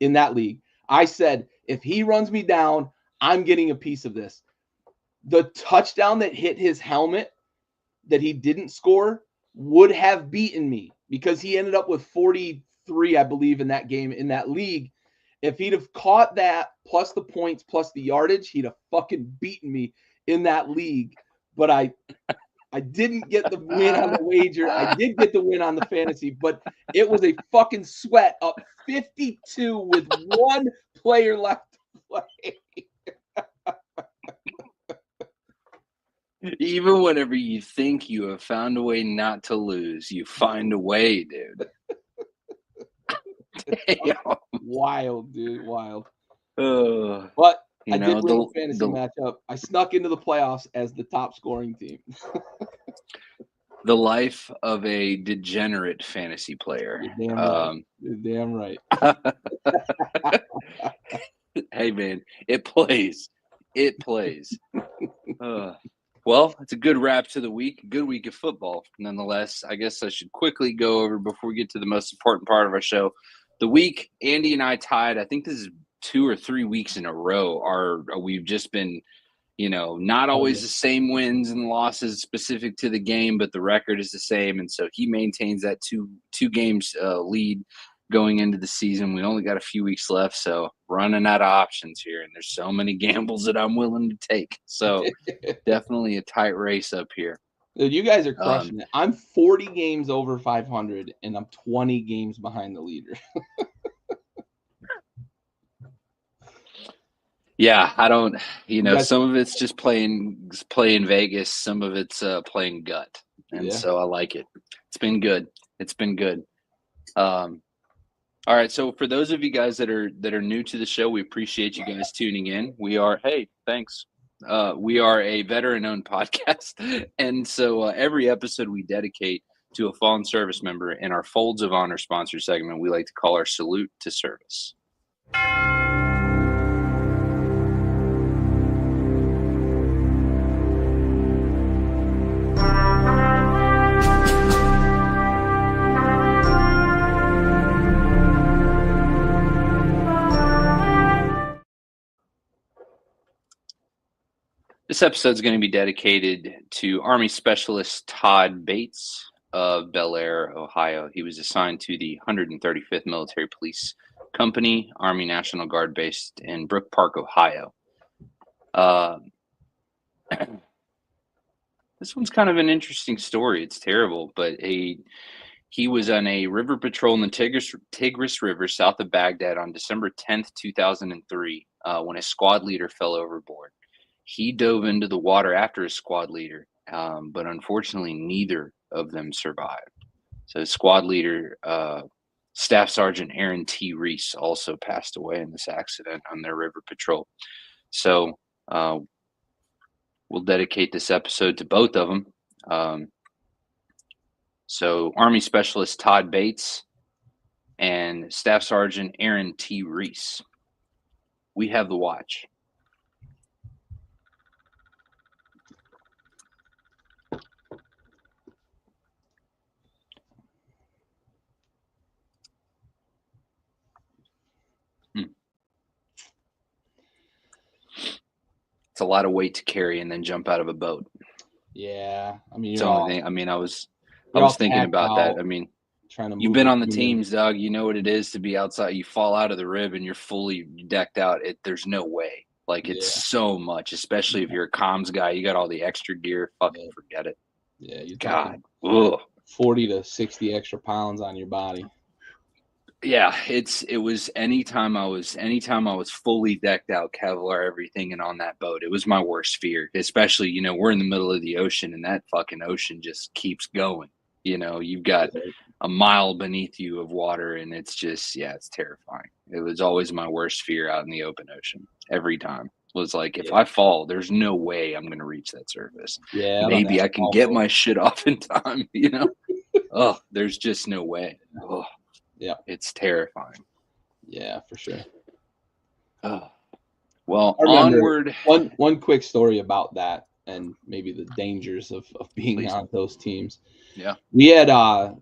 in that league. I said, if he runs me down, I'm getting a piece of this. The touchdown that hit his helmet that he didn't score would have beaten me because he ended up with 43, I believe, in that game, in that league. If he'd have caught that plus the points plus the yardage, he'd have fucking beaten me in that league. But I didn't get the win on the wager. I did get the win on the fantasy, but it was a fucking sweat up 52 with one player left to play. Even whenever you think you have found a way not to lose, you find a way, dude. Wild, dude. Wild. But I did win the fantasy matchup. I snuck into the playoffs as the top scoring team. The life of a degenerate fantasy player. You're damn right. You're damn right. Hey, man, it plays. It plays. Well, it's a good wrap to the week. A good week of football, nonetheless. I guess I should quickly go over before we get to the most important part of our show. The week Andy and I tied, I think this is 2 or 3 weeks in a row. We've just been, not always the same wins and losses specific to the game, but the record is the same. And so he maintains that two games lead going into the season. We only got a few weeks left, so running out of options here. And there's so many gambles that I'm willing to take. So definitely a tight race up here. Dude, you guys are crushing it. I'm 40 games over 500, and I'm 20 games behind the leader. Yeah, I don't, some of it's just playing Vegas. Some of it's playing gut. And so I like it. It's been good. All right. So for those of you guys that are new to the show, we appreciate you guys tuning in. Thanks. We are a veteran-owned podcast. And so every episode we dedicate to a fallen service member in our Folds of Honor sponsor segment, we like to call our Salute to Service. This episode is going to be dedicated to Army Specialist Todd Bates of Bel Air, Ohio. He was assigned to the 135th Military Police Company, Army National Guard based in Brook Park, Ohio. This one's kind of an interesting story. It's terrible, but he was on a river patrol in the Tigris River south of Baghdad on December 10th, 2003, when a squad leader fell overboard. He dove into the water after his squad leader, but unfortunately, neither of them survived. So squad leader, Staff Sergeant Aaron T. Reese, also passed away in this accident on their river patrol. So we'll dedicate this episode to both of them. So Army Specialist Todd Bates and Staff Sergeant Aaron T. Reese. We have the watch. It's a lot of weight to carry and then jump out of a boat. Yeah, I mean, I was thinking about that. I mean, trying to You've move been the on the team in. teams, Doug. You know what it is to be outside. You fall out of the rib and you're fully decked out. There's no way. Like, it's Yeah, so much, especially if you're a comms guy. You got all the extra gear. Fucking yeah, forget it. yeah. You're talking God. Ugh. 40 to 60 extra pounds on your body. Yeah, it was anytime I was fully decked out, Kevlar, everything, and on that boat, it was my worst fear. Especially, we're in the middle of the ocean, and that fucking ocean just keeps going. You've got a mile beneath you of water, and it's just, yeah, it's terrifying. It was always my worst fear out in the open ocean. Every time was like, if Yeah, I fall, there's no way I'm gonna reach that surface. yeah. Out on that Maybe I can small get boat. my shit off in time. Oh, there's just no way. Oh. Yeah, It's terrifying. yeah, for sure. Oh. Well, I remember onward. one quick story about that, and maybe the dangers of being Please. on those teams. Yeah. We had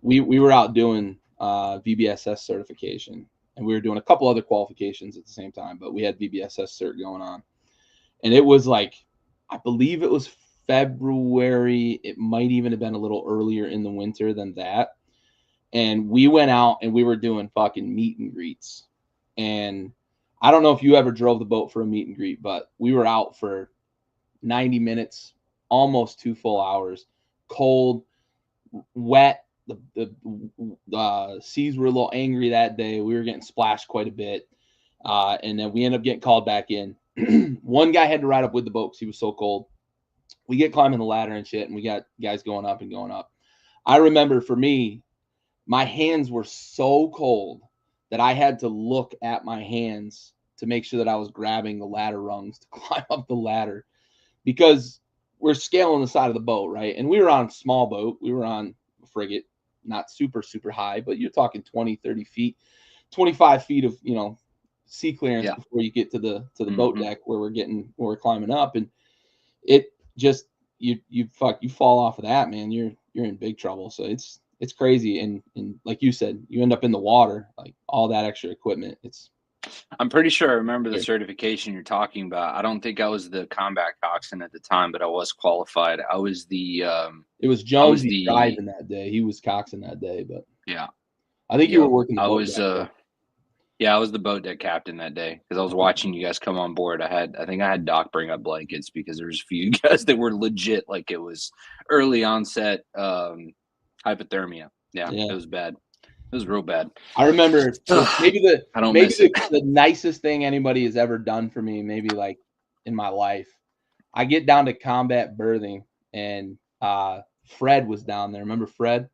we were out doing VBSS certification, and we were doing a couple other qualifications at the same time, but we had VBSS cert going on, and it was like, I believe it was February. It might even have been a little earlier in the winter than that. And we went out and we were doing fucking meet and greets. And I don't know if you ever drove the boat for a meet and greet, but we were out for 90 minutes, almost 2 full hours, cold, wet. The seas were a little angry that day. We were getting splashed quite a bit. And then we ended up getting called back in. One guy had to ride up with the boat because he was so cold. We get climbing the ladder and shit, and we got guys going up and going up. I remember for me, my hands were so cold that I had to look at my hands to make sure that I was grabbing the ladder rungs to climb up the ladder, because we're scaling the side of the boat, right? And we were on a small boat. We were on a frigate, not super, super high, but you're talking 20, 30 feet, 25 feet of, sea clearance before you get to the boat deck where we're climbing up. And it just, you fall off of that, man. You're in big trouble. So it's crazy. And like you said, you end up in the water, like all that extra equipment. I'm pretty sure I remember the certification you're talking about. I don't think I was the combat coxswain at the time, but I was qualified. I was the it was Jonesy driving that day. He was coxing that day, but yeah. I think you were working the boat. I was the boat deck captain that day because I was watching you guys come on board. I think I had Doc bring up blankets because there was a few guys that were legit, like it was early onset hypothermia. Yeah, it was bad. It was real bad. I remember maybe the nicest thing anybody has ever done for me, maybe like in my life. I get down to combat berthing, and Fred was down there. Remember Fred?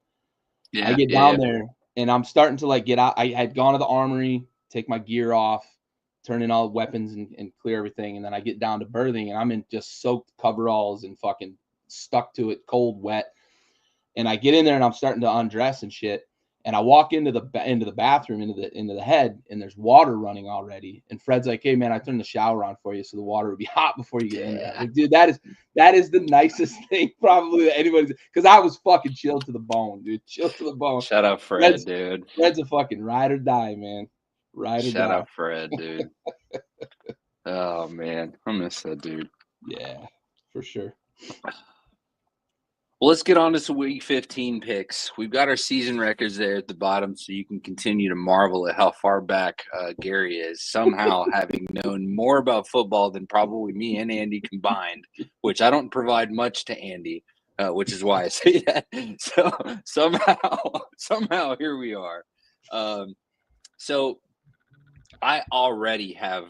Yeah. I get down there, and I'm starting to like get out. I had gone to the armory, take my gear off, turn in all the weapons and clear everything. And then I get down to berthing, and I'm in just soaked coveralls and fucking stuck to it, cold, wet. And I get in there and I'm starting to undress and shit. And I walk into the bathroom, into the head, and there's water running already. And Fred's like, "Hey man, I turned the shower on for you so the water would be hot before you get in there." Like, dude, that is the nicest thing probably that anybody's, because I was fucking chilled to the bone, dude. Chilled to the bone. Shout out Fred, dude. Fred's a fucking ride or die, man. Ride or die. Shout out Fred, dude. Oh man, I miss that dude. Yeah, for sure. Well, let's get on to some Week 15 picks. We've got our season records there at the bottom, so you can continue to marvel at how far back Gary is, somehow having known more about football than probably me and Andy combined, which I don't provide much to Andy, which is why I say that. So somehow here we are. So I already have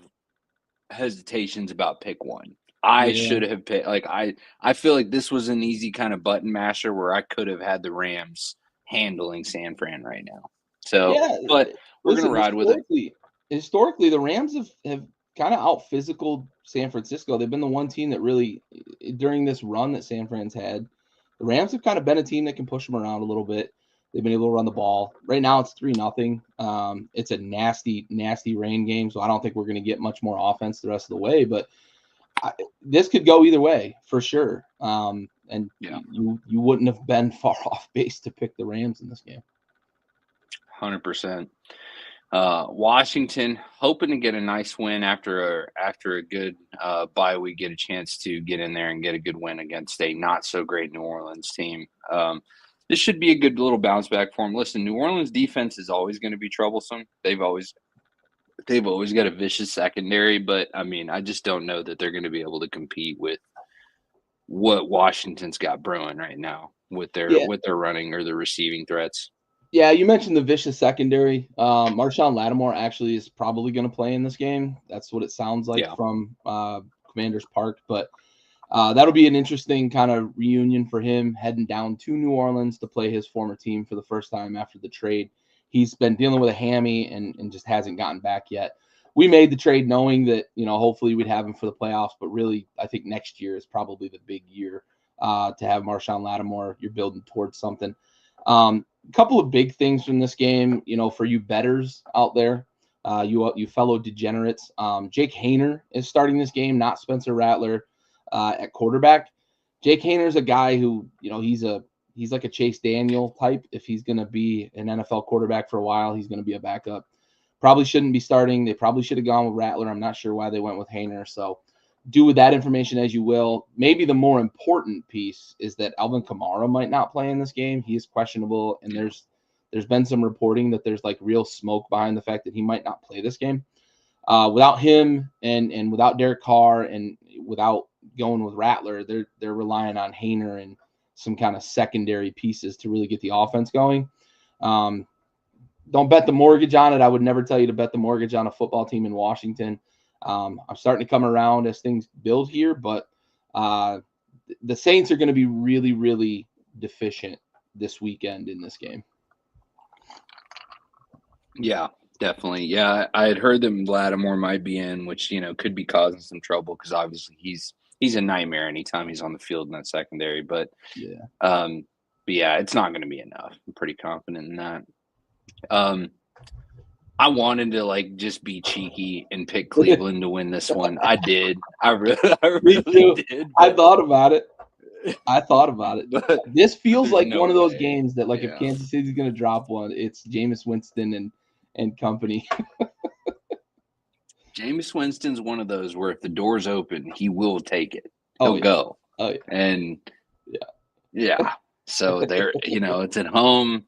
hesitations about pick one. I should have picked, like, I feel like this was an easy kind of button masher where I could have had the Rams handling San Fran right now. So, but we're going to ride with it. Historically, the Rams have kind of out physical San Francisco. They've been the one team that really, during this run that San Fran's had, the Rams have kind of been a team that can push them around a little bit. They've been able to run the ball. Right now, it's 3-0. It's a nasty, nasty rain game, so I don't think we're going to get much more offense the rest of the way. But this could go either way for sure. You wouldn't have been far off base to pick the Rams in this game. 100%. Washington hoping to get a nice win after a good bye week, get a chance to get in there and get a good win against a not so great New Orleans team. this should be a good little bounce back for them. Listen, New Orleans defense is always going to be troublesome. They've always got a vicious secondary, but I mean, I just don't know that they're going to be able to compete with what Washington's got brewing right now with their running or their receiving threats. Yeah, you mentioned the vicious secondary. Marshawn Lattimore actually is probably going to play in this game. That's what it sounds like from Commanders Park. But that'll be an interesting kind of reunion for him heading down to New Orleans to play his former team for the first time after the trade. He's been dealing with a hammy and just hasn't gotten back yet. We made the trade knowing that, hopefully we'd have him for the playoffs, but really I think next year is probably the big year to have Marshawn Lattimore. You're building towards something. A couple of big things from this game, for you bettors out there, you fellow degenerates. Jake Haener is starting this game, not Spencer Rattler at quarterback. Jake Haener is a guy who, he's like a Chase Daniel type. If he's going to be an NFL quarterback for a while, he's going to be a backup. Probably shouldn't be starting. They probably should have gone with Rattler. I'm not sure why they went with Haener. So do with that information as you will. Maybe the more important piece is that Alvin Kamara might not play in this game. He is questionable, and there's been some reporting that there's like real smoke behind the fact that he might not play this game. Without him and without Derek Carr and without going with Rattler, they're relying on Haener and some kind of secondary pieces to really get the offense going. Don't bet the mortgage on it. I would never tell you to bet the mortgage on a football team in Washington. I'm starting to come around as things build here, but the Saints are going to be really, really deficient this weekend in this game. Yeah, definitely. Yeah, I had heard that Lattimore might be in, which, could be causing some trouble because obviously he's a nightmare anytime he's on the field in that secondary. But yeah, it's not going to be enough. I'm pretty confident in that. I wanted to just be cheeky and pick Cleveland to win this one. I did. I really did. I thought about it. But this feels like one of those games that if Kansas City's going to drop one, it's Jameis Winston and company. Jameis Winston's one of those where if the door's open, he will take it. He'll go. Oh, yeah. And yeah. So there, it's at home.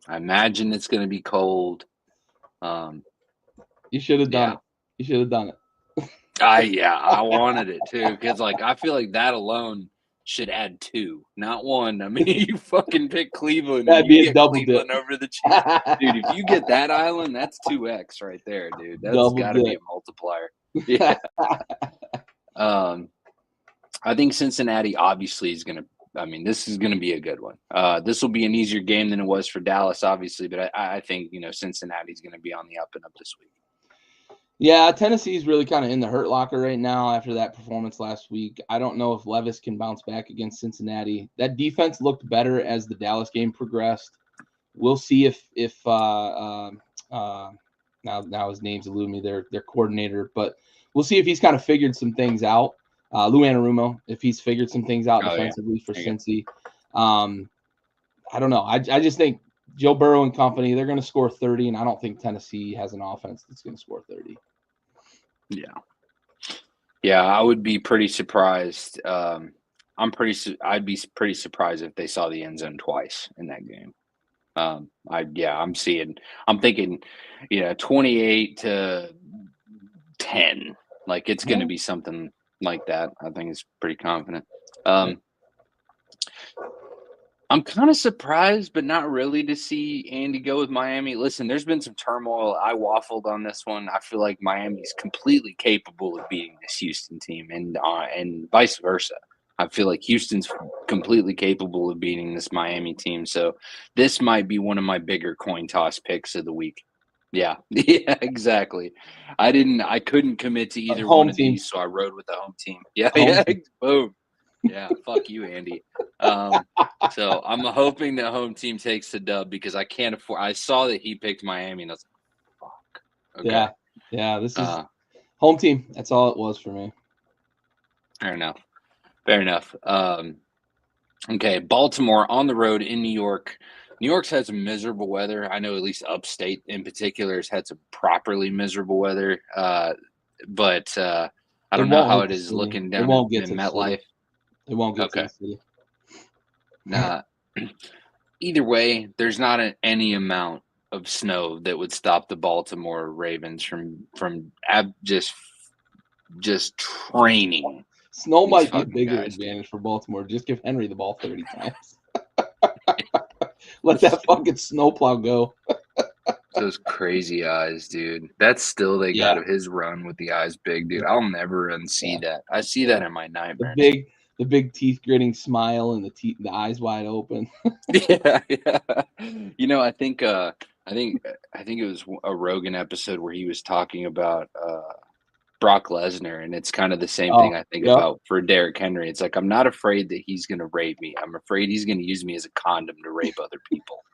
I imagine it's going to be cold. You should have done it. You should have done it. I wanted it too because I feel like that alone should add 2, not 1. I mean, you fucking pick Cleveland. That'd be a double Cleveland dip over the Chiefs, dude. If you get that island, that's 2x right there, dude. That's got to be a multiplier. Yeah. I think Cincinnati obviously is going to. I mean, this is going to be a good one. This will be an easier game than it was for Dallas, obviously, but I think, Cincinnati's going to be on the up and up this week. Yeah, Tennessee's really kind of in the hurt locker right now after that performance last week. I don't know if Levis can bounce back against Cincinnati. That defense looked better as the Dallas game progressed. We'll see if now his name's eluding me, their coordinator, but we'll see if he's kind of figured some things out. Lou Anarumo, if he's figured some things out defensively for Cincy. I don't know. I just think Joe Burrow and company, they're going to score 30, and I don't think Tennessee has an offense that's going to score 30. Yeah, I would be pretty surprised. I'd be pretty surprised if they saw the end zone twice in that game. I'm thinking, 28-10. It's going to be something like that. I think it's pretty confident. I'm kind of surprised, but not really, to see Andy go with Miami. Listen, there's been some turmoil. I waffled on this one. I feel like Miami's completely capable of beating this Houston team, and vice versa. I feel like Houston's completely capable of beating this Miami team. So this might be one of my bigger coin toss picks of the week. Yeah, exactly. I couldn't commit to either one of these, so I rode with the home team. Boom. Yeah, fuck you, Andy. So I'm hoping the home team takes the dub because I can't afford. I saw that he picked Miami, and I was like, "Fuck." Okay. Yeah. This is home team. That's all it was for me. Fair enough. Okay, Baltimore on the road in New York. New York's had some miserable weather. I know at least upstate in particular has had some properly miserable weather. But I don't know how it is looking down in MetLife. It won't get to the city. Nah. Either way, there's not any amount of snow that would stop the Baltimore Ravens from just training Snow these might be a fucking bigger guys, dude. advantage for Baltimore. Just give Henry the ball 30 times. Let that fucking snowplow go. Those crazy eyes, dude. That's still they got Yeah. of his run with the eyes big, dude. I'll never unsee that. I see Yeah. that in my The nightmares. big teeth gritting smile and the eyes wide open. Yeah, yeah. I think it was a Rogan episode where he was talking about Brock Lesnar, and it's kind of the same Oh, thing I think yeah. about for Derrick Henry. It's like I'm not afraid that he's going to rape me. I'm afraid he's going to use me as a condom to rape other people.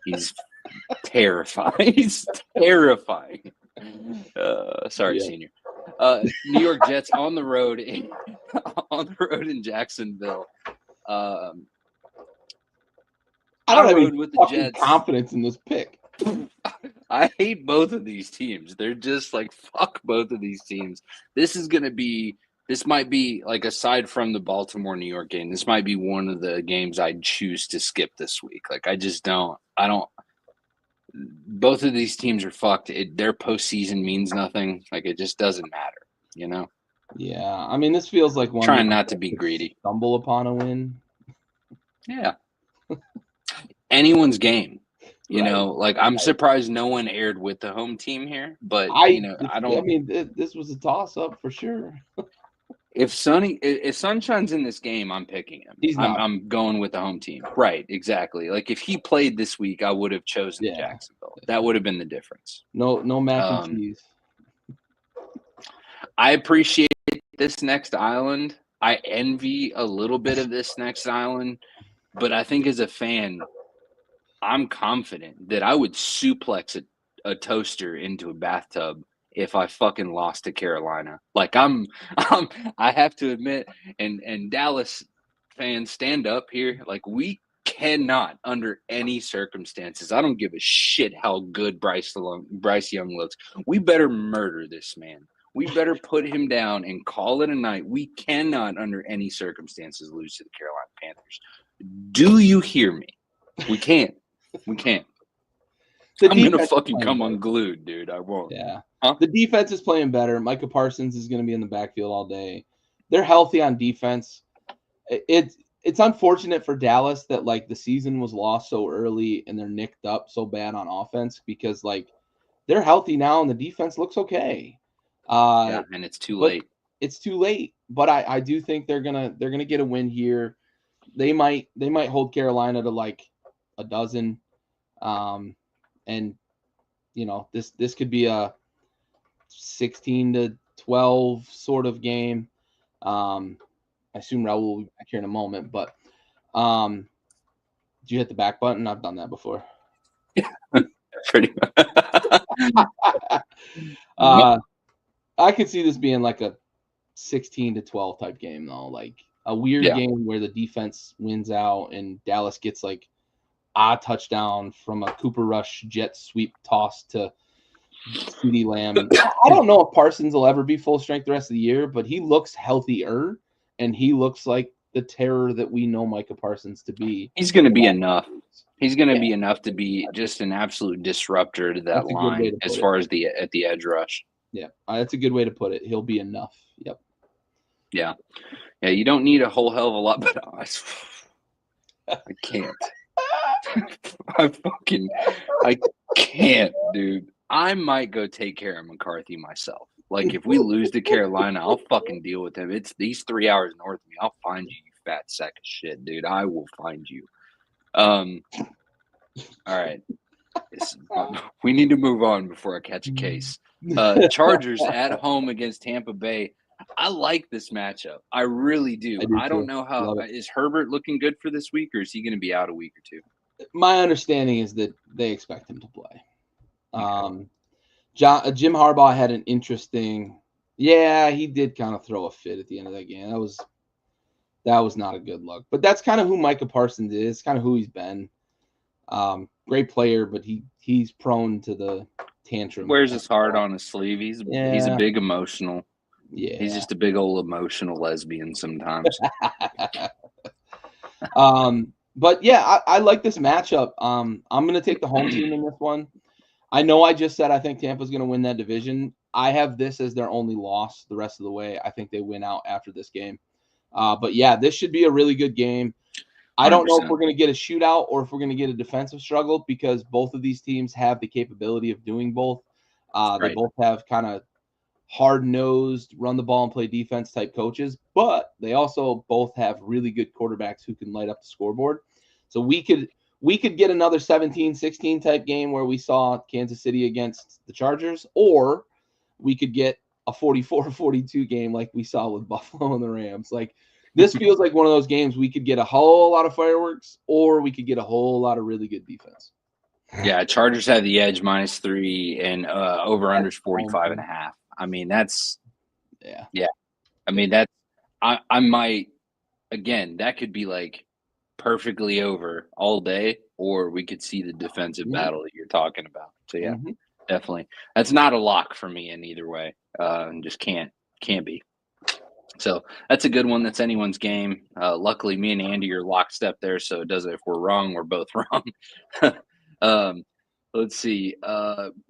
He's terrifying. He's terrifying. Sorry, Yeah. senior. New York Jets on the road in Jacksonville. Um, I I don't have any rode with the fucking Jets. confidence in this pick. I hate both of these teams. They're just like fuck both of these teams. This might be like aside from the Baltimore New York game, this might be one of the games I'd choose to skip this week. Like I don't both of these teams are fucked. Their postseason means nothing. Like it just doesn't matter, you know? Yeah, I mean, this feels like one Trying where not to be could greedy. stumble upon a win. Yeah. Anyone's game. You Right. know, like I'm surprised no one aired with the home team here, but I don't. mean, this was a toss up for sure. If Sunshine's in this game, I'm picking him. He's not. I'm going with the home team. Right, exactly. Like if he played this week, I would have chosen Yeah. Jacksonville. That would have been the difference. No mac and cheese. I appreciate this next island. I envy a little bit of this next island, but I think as a fan, I'm confident that I would suplex a toaster into a bathtub if I fucking lost to Carolina. Like I have to admit, and Dallas fans stand up here. Like we cannot, under any circumstances. I don't give a shit how good Bryce Young looks. We better murder this man. We better put him down and call it a night. We cannot, under any circumstances, lose to the Carolina Panthers. Do you hear me? We can't. We can't. I'm going to fucking come unglued, dude. I won't. Yeah. Huh? The defense is playing better. Micah Parsons is going to be in the backfield all day. They're healthy on defense. It's unfortunate for Dallas that like the season was lost so early and they're nicked up so bad on offense because like they're healthy now and the defense looks okay. Yeah, and it's too late. It's too late. But I do think they're gonna get a win here. They might hold Carolina to like a dozen. And you know, this could be a 16-12 sort of game. I assume Raul will be back here in a moment, but did you hit the back button? I've done that before. Yeah, pretty much. I could see this being like a 16-12 type game though, like a weird game where the defense wins out and Dallas gets like a touchdown from a Cooper Rush jet sweep toss to CeeDee Lamb. I don't know if Parsons will ever be full strength the rest of the year, but he looks healthier and he looks like the terror that we know Micah Parsons to be. He's going to be enough. He's going to be enough to be just an absolute disruptor to that line as far as at the edge rush. Yeah, that's a good way to put it. He'll be enough. Yep. Yeah. Yeah, you don't need a whole hell of a lot, but I can't. I can't, dude. I might go take care of McCarthy myself. Like, if we lose to Carolina, I'll fucking deal with him. It's these 3 hours north of me. I'll find you, you fat sack of shit, dude. I will find you. All right. We need to move on before I catch a case. Chargers at home against Tampa Bay. I like this matchup. I really do. I don't know how – is Herbert looking good for this week, or is he going to be out a week or two? My understanding is that they expect him to play. Jim Harbaugh had an interesting – he did kind of throw a fit at the end of that game. That was not a good look. But that's kind of who Micah Parsons is, kind of who he's been. Great player, but he's prone to the tantrum. Wears his heart on his sleeve. He's a big emotional. Yeah. He's just a big old emotional lesbian sometimes. But yeah, I like this matchup. I'm going to take the home team in this one. I know I just said I think Tampa's going to win that division. I have this as their only loss the rest of the way. I think they win out after this game. But yeah, this should be a really good game. I don't know if 100%. we're going to get a shootout or if we're going to get a defensive struggle because both of these teams have the capability of doing both. They Right. both have kind of hard-nosed, run the ball and play defense type coaches, but they also both have really good quarterbacks who can light up the scoreboard. So we could get another 17-16 type game where we saw Kansas City against the Chargers, or we could get a 44-42 game like we saw with Buffalo and the Rams. Like this feels like one of those games we could get a whole lot of fireworks or we could get a whole lot of really good defense. Yeah, Chargers have the edge -3 and over under 45.5. I mean, that's yeah. I mean, that's I might again, that could be like perfectly over all day, or we could see the defensive battle that you're talking about. So yeah, definitely. That's not a lock for me in either way. And just can't be. So that's a good one. That's anyone's game. Luckily, me and Andy are lockstep there, so it doesn't. If we're wrong, we're both wrong. um, let's see.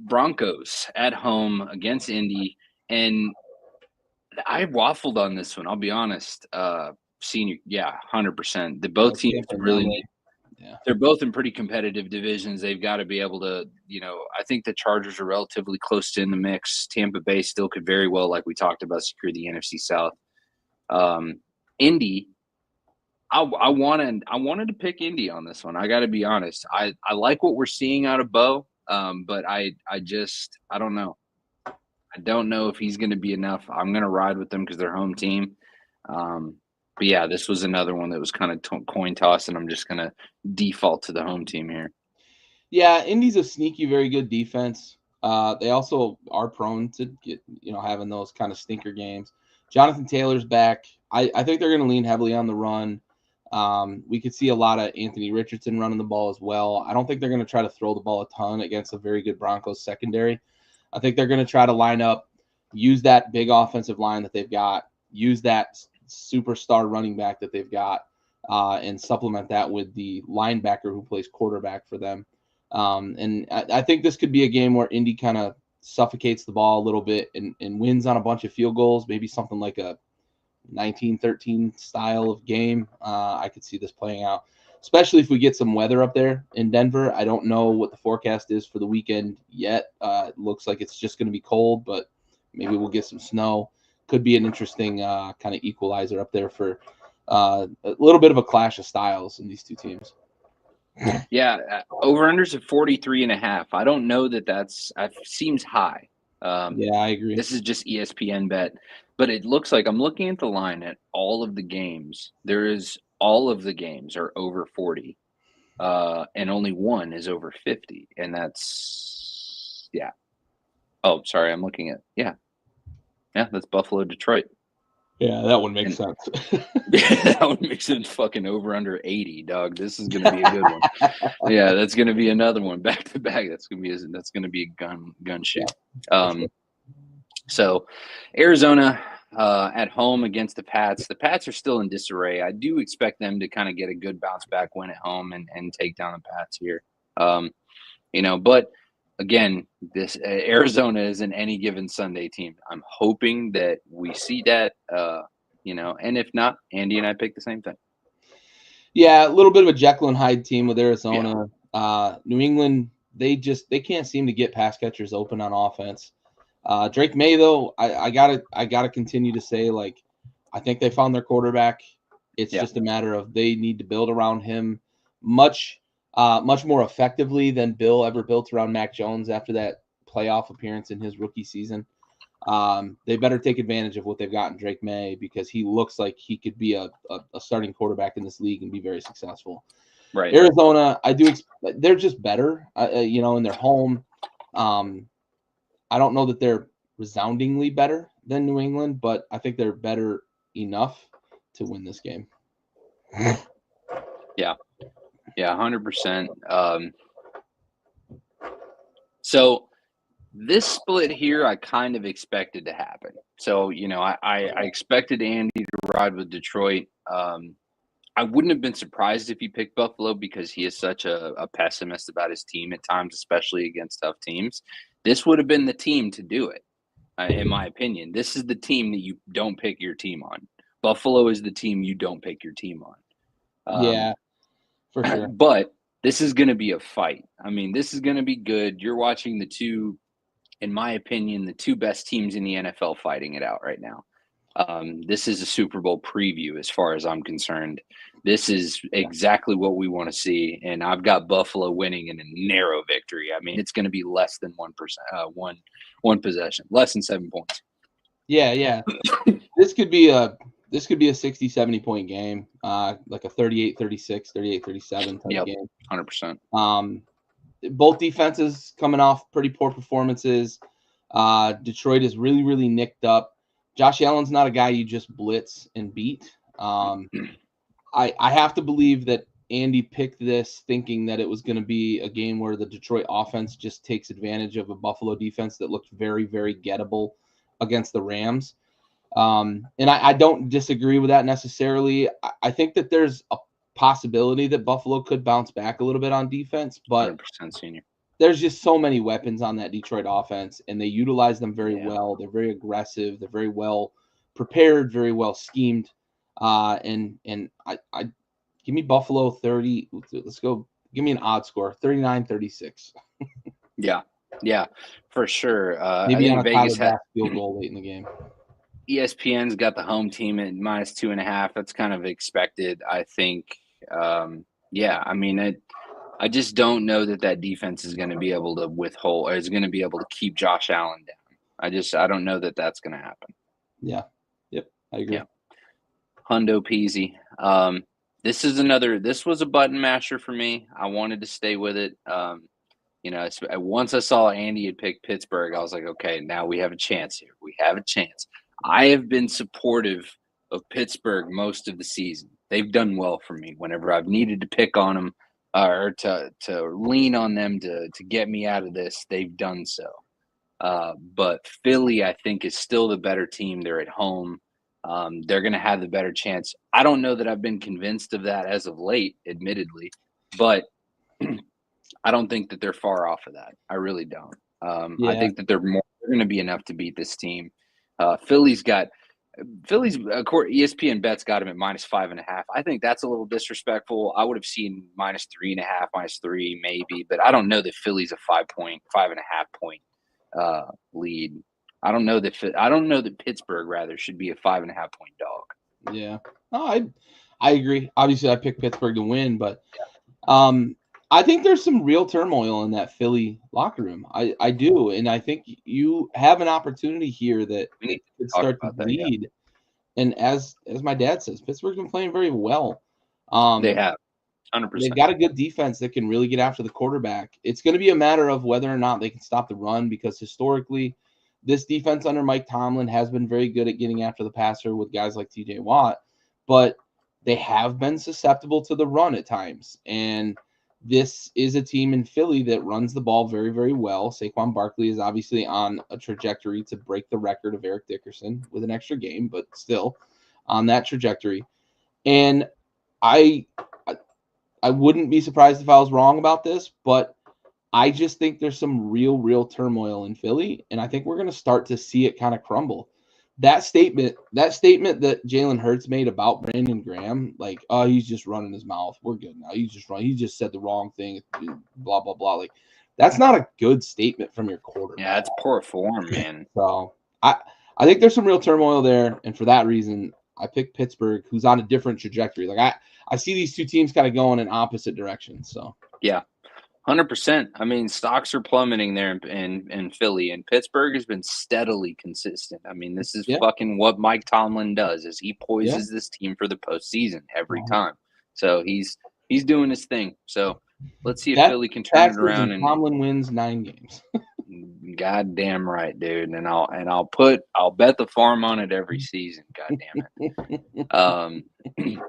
Broncos at home against Indy, and I waffled on this one. I'll be honest. Senior, yeah, 100%. The both teams really need. Yeah. They're both in pretty competitive divisions. They've got to be able to, I think the Chargers are relatively close to in the mix. Tampa Bay still could very well, like we talked about, secure the NFC South. Indy, I wanted to pick Indy on this one. I got to be honest. I like what we're seeing out of Bo, but I don't know. I don't know if he's going to be enough. I'm going to ride with them because they're home team. But yeah, this was another one that was kind of coin toss, and I'm just going to default to the home team here. Yeah, Indy's a sneaky, very good defense. They also are prone to get, having those kind of stinker games. Jonathan Taylor's back. I think they're going to lean heavily on the run. We could see a lot of Anthony Richardson running the ball as well. I don't think they're going to try to throw the ball a ton against a very good Broncos secondary. I think they're going to try to line up, use that big offensive line that they've got, use that superstar running back that they've got, and supplement that with the linebacker who plays quarterback for them. And I think this could be a game where Indy kind of suffocates the ball a little bit and wins on a bunch of field goals, maybe something like a 19-13 style of game. I could see this playing out, especially if we get some weather up there in Denver. I don't know what the forecast is for the weekend yet. It looks like it's just going to be cold, but maybe we'll get some snow. Could be an interesting kind of equalizer up there for a little bit of a clash of styles in these two teams. Yeah, over-unders at 43.5. I don't know that seems high. Yeah, I agree. This is just ESPN bet, but it looks like I'm looking at the line at all of the games. All of the games are over 40, and only one is over 50, and that's yeah. Oh, sorry, I'm looking at that's Buffalo, Detroit. Yeah, that would make sense. That would make sense. Fucking over under 80, dog. This is gonna be a good one. Yeah, that's gonna be another one back to back. That's gonna be a gun shoot. So Arizona at home against the Pats. The Pats are still in disarray. I do expect them to kind of get a good bounce back win at home and take down the Pats here. But again, this Arizona is an any given Sunday team. I'm hoping that we see that, and if not, Andy and I pick the same thing. Yeah, a little bit of a Jekyll and Hyde team with Arizona. Yeah. New England, they can't seem to get pass catchers open on offense. Drake May, though, I gotta continue to say, like, I think they found their quarterback. It's just a matter of they need to build around him much more effectively than Bill ever built around Mac Jones after that playoff appearance in his rookie season. They better take advantage of what they've got in Drake May because he looks like he could be a starting quarterback in this league and be very successful. Right. Arizona, they're just better, in their home. I don't know that they're resoundingly better than New England, but I think they're better enough to win this game. Yeah. Yeah, 100%. So this split here, I kind of expected to happen. So, I expected Andy to ride with Detroit. I I wouldn't have been surprised if he picked Buffalo because he is such a pessimist about his team at times, especially against tough teams. This would have been the team to do it, in my opinion. This is the team that you don't pick your team on. Buffalo is the team you don't pick your team on. Yeah, for sure. But this is going to be a fight. I mean, this is going to be good. You're watching the two, in my opinion, the two best teams in the NFL fighting it out right now. This is a Super Bowl preview as far as I'm concerned. This is exactly what we want to see, and I've got Buffalo winning in a narrow victory. I mean, it's going to be less than 1%, one possession, less than 7 points. Yeah. This could be a 60, 70 point game, like a 38-36, 38-37 type game. 100%. Both defenses coming off pretty poor performances. Detroit is really, really nicked up. Josh Allen's not a guy you just blitz and beat. I have to believe that Andy picked this thinking that it was going to be a game where the Detroit offense just takes advantage of a Buffalo defense that looked very, very gettable against the Rams. And I don't disagree with that necessarily. I think that there's a possibility that Buffalo could bounce back a little bit on defense, but 100% senior. There's just so many weapons on that Detroit offense, and they utilize them very well. They're very aggressive. They're very well prepared, very well schemed. And I give me Buffalo 30. Let's go. Give me an odd score, 39-36. Yeah, for sure. Maybe I on think a Vegas Tyler Bass field goal late in the game. ESPN's got the home team at -2.5. That's kind of expected, I think. I mean, I just don't know that defense is going to be able to withhold, or is going to be able to keep Josh Allen down. I don't know that that's going to happen. Yeah. Yep. I agree. Yeah. Hundo peasy. This was a button masher for me. I wanted to stay with it. Once I saw Andy had picked Pittsburgh, I was like, okay, now we have a chance here. We have a chance. I have been supportive of Pittsburgh most of the season. They've done well for me whenever I've needed to pick on them or to lean on them to get me out of this. They've done so. But Philly, I think, is still the better team. They're at home. They're going to have the better chance. I don't know that I've been convinced of that as of late, admittedly, but I don't think that they're far off of that. I really don't. I think that they're going to be enough to beat this team. Philly's ESPN bets got him at -5.5. I think that's a little disrespectful. I would have seen -3.5, -3 maybe, but I don't know that Philly's a 5.5 point lead. I don't know that Pittsburgh rather should be a 5.5 point dog. Yeah, no, I agree. Obviously, I picked Pittsburgh to win, but I think there's some real turmoil in that Philly locker room. I do, and I think you have an opportunity here that could start to lead. And as my dad says, Pittsburgh's been playing very well. They have 100%. They've got a good defense that can really get after the quarterback. It's going to be a matter of whether or not they can stop the run, because historically, this defense under Mike Tomlin has been very good at getting after the passer with guys like T.J. Watt, but they have been susceptible to the run at times. And this is a team in Philly that runs the ball very, very well. Saquon Barkley is obviously on a trajectory to break the record of Eric Dickerson with an extra game, but still on that trajectory. And I wouldn't be surprised if I was wrong about this, but I just think there's some real turmoil in Philly, and I think we're going to start to see it kind of crumble. That statement that Jalen Hurts made about Brandon Graham, like, oh, he's just running his mouth. We're good now. He's just running. He just said the wrong thing. Blah, blah, blah. Like, that's not a good statement from your quarterback. Yeah, it's poor form, man. So I think there's some real turmoil there, and for that reason, I picked Pittsburgh, who's on a different trajectory. Like, I see these two teams kind of going in opposite directions. So yeah. 100%. I mean, stocks are plummeting there in Philly, and Pittsburgh has been steadily consistent. I mean, this is fucking what Mike Tomlin does, is he poises this team for the postseason every time. So he's doing his thing. So let's see if Philly can turn it around. And Tomlin wins 9 games. Goddamn right, dude. And I'll bet the farm on it every season. God damn it.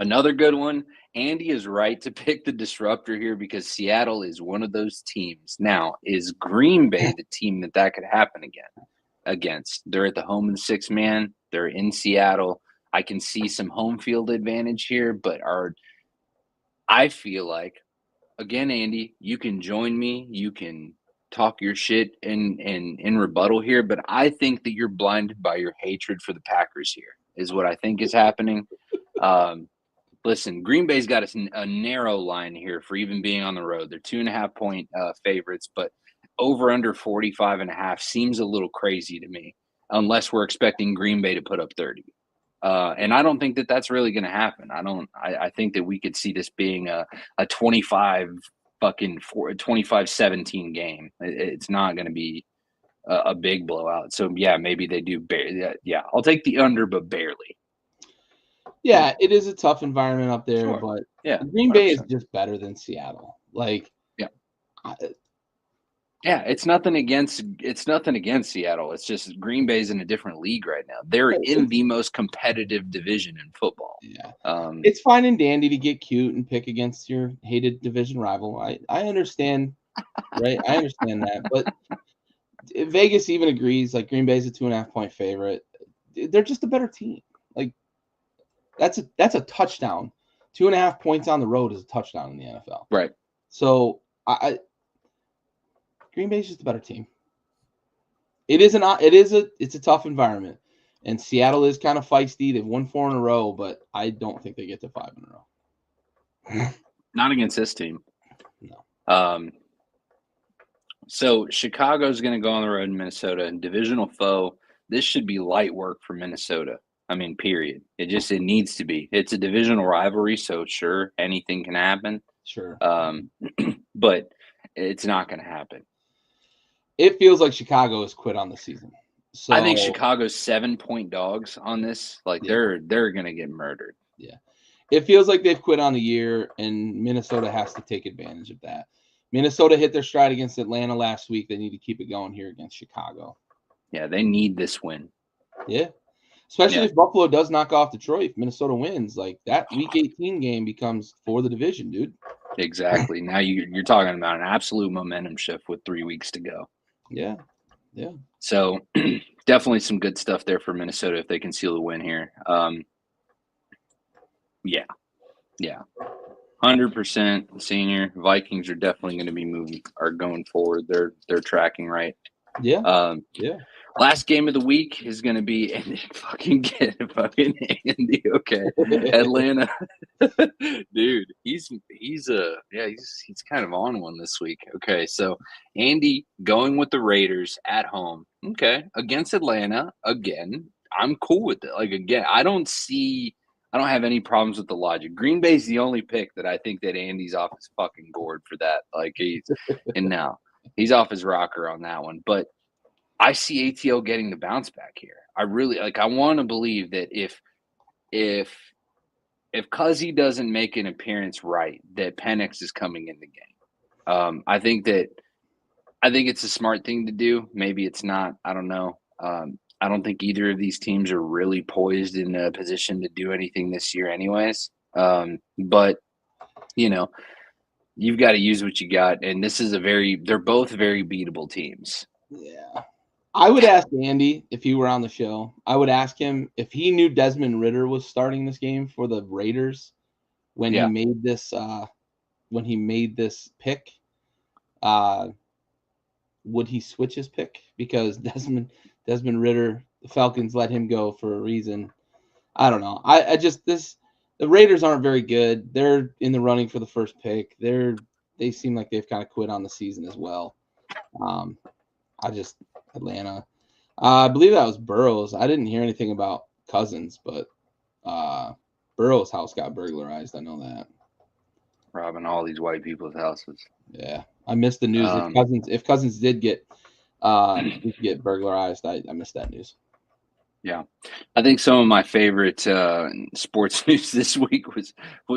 Another good one. Andy is right to pick the disruptor here because Seattle is one of those teams. Now, is Green Bay the team that could happen against? They're at the home of the 6th man. They're in Seattle. I can see some home field advantage here, but I feel like, again, Andy, you can join me. You can talk your shit in rebuttal here, but I think that you're blinded by your hatred for the Packers here, is what I think is happening. Listen, Green Bay's got a narrow line here for even being on the road. They're 2.5-point favorites, but over under 45.5 seems a little crazy to me, unless we're expecting Green Bay to put up 30. And I don't think that that's really going to happen. I think that we could see this being a 25-17 game. It's not going to be a big blowout. So yeah, maybe they do. Yeah, I'll take the under, but barely. Yeah, it is a tough environment up there, Sure. but Yeah, Green Bay is 100%. just better than Seattle. Like, Yeah, it's nothing against Seattle. It's just Green Bay's in a different league right now. They're in the most competitive division in football. Yeah, Um, it's fine and dandy to get cute and pick against your hated division rival. I understand, right? I understand that, but Vegas even agrees. Like, Green Bay's a 2.5-point favorite. They're just a better team. Like, that's a touchdown. 2.5 points on the road is a touchdown in the NFL. right. So Green Bay's just a better team. It's a tough environment, and Seattle is kind of feisty. They've won 4 in a row, but I don't think they get to 5 in a row. Not against this team. No. So Chicago's going to go on the road in Minnesota, and divisional foe. This should be light work for Minnesota. I mean, period. It needs to be. It's a divisional rivalry, so sure, anything can happen. Sure. But it's not going to happen. It feels like Chicago has quit on the season. So I think Chicago's 7-point dogs on this. Like, they're going to get murdered. Yeah. It feels like they've quit on the year, and Minnesota has to take advantage of that. Minnesota hit their stride against Atlanta last week. They need to keep it going here against Chicago. Yeah, they need this win. Yeah. Especially if Buffalo does knock off Detroit. If Minnesota wins, like, that Week 18 game becomes for the division, dude. Exactly. Now you're talking about an absolute momentum shift with 3 weeks to go. Yeah. Yeah. So definitely some good stuff there for Minnesota if they can seal the win here. Yeah. 100% senior. Vikings are definitely going to be going forward. They're tracking right. Yeah. Last game of the week is going to be fucking Andy. Okay, Atlanta, dude. He's kind of on one this week. Okay, so Andy going with the Raiders at home. Okay, against Atlanta again. I'm cool with it. Like, again, I don't have any problems with the logic. Green Bay's the only pick that I think that Andy's off his fucking gourd for that. Like, he's off his rocker on that one, but I see ATL getting the bounce back here. I really I want to believe that if Cuzzy doesn't make an appearance right, that Penix is coming in the game. I think it's a smart thing to do. Maybe it's not. I don't know. I don't think either of these teams are really poised in a position to do anything this year anyways. But you've got to use what you got. And this is they're both very beatable teams. Yeah. I would ask Andy if he were on the show. I would ask him if he knew Desmond Ridder was starting this game for the Raiders when he made this pick. Would he switch his pick? Because Desmond Ridder, the Falcons let him go for a reason. I don't know. The Raiders aren't very good. They're in the running for the first pick. They seem like they've kind of quit on the season as well. Atlanta. I believe that was Burrows. I didn't hear anything about Cousins, but Burrows' house got burglarized. I know that. Robbing all these white people's houses. Yeah, I missed the news. If Cousins did get burglarized, I missed that news. Yeah, I think some of my favorite sports news this week was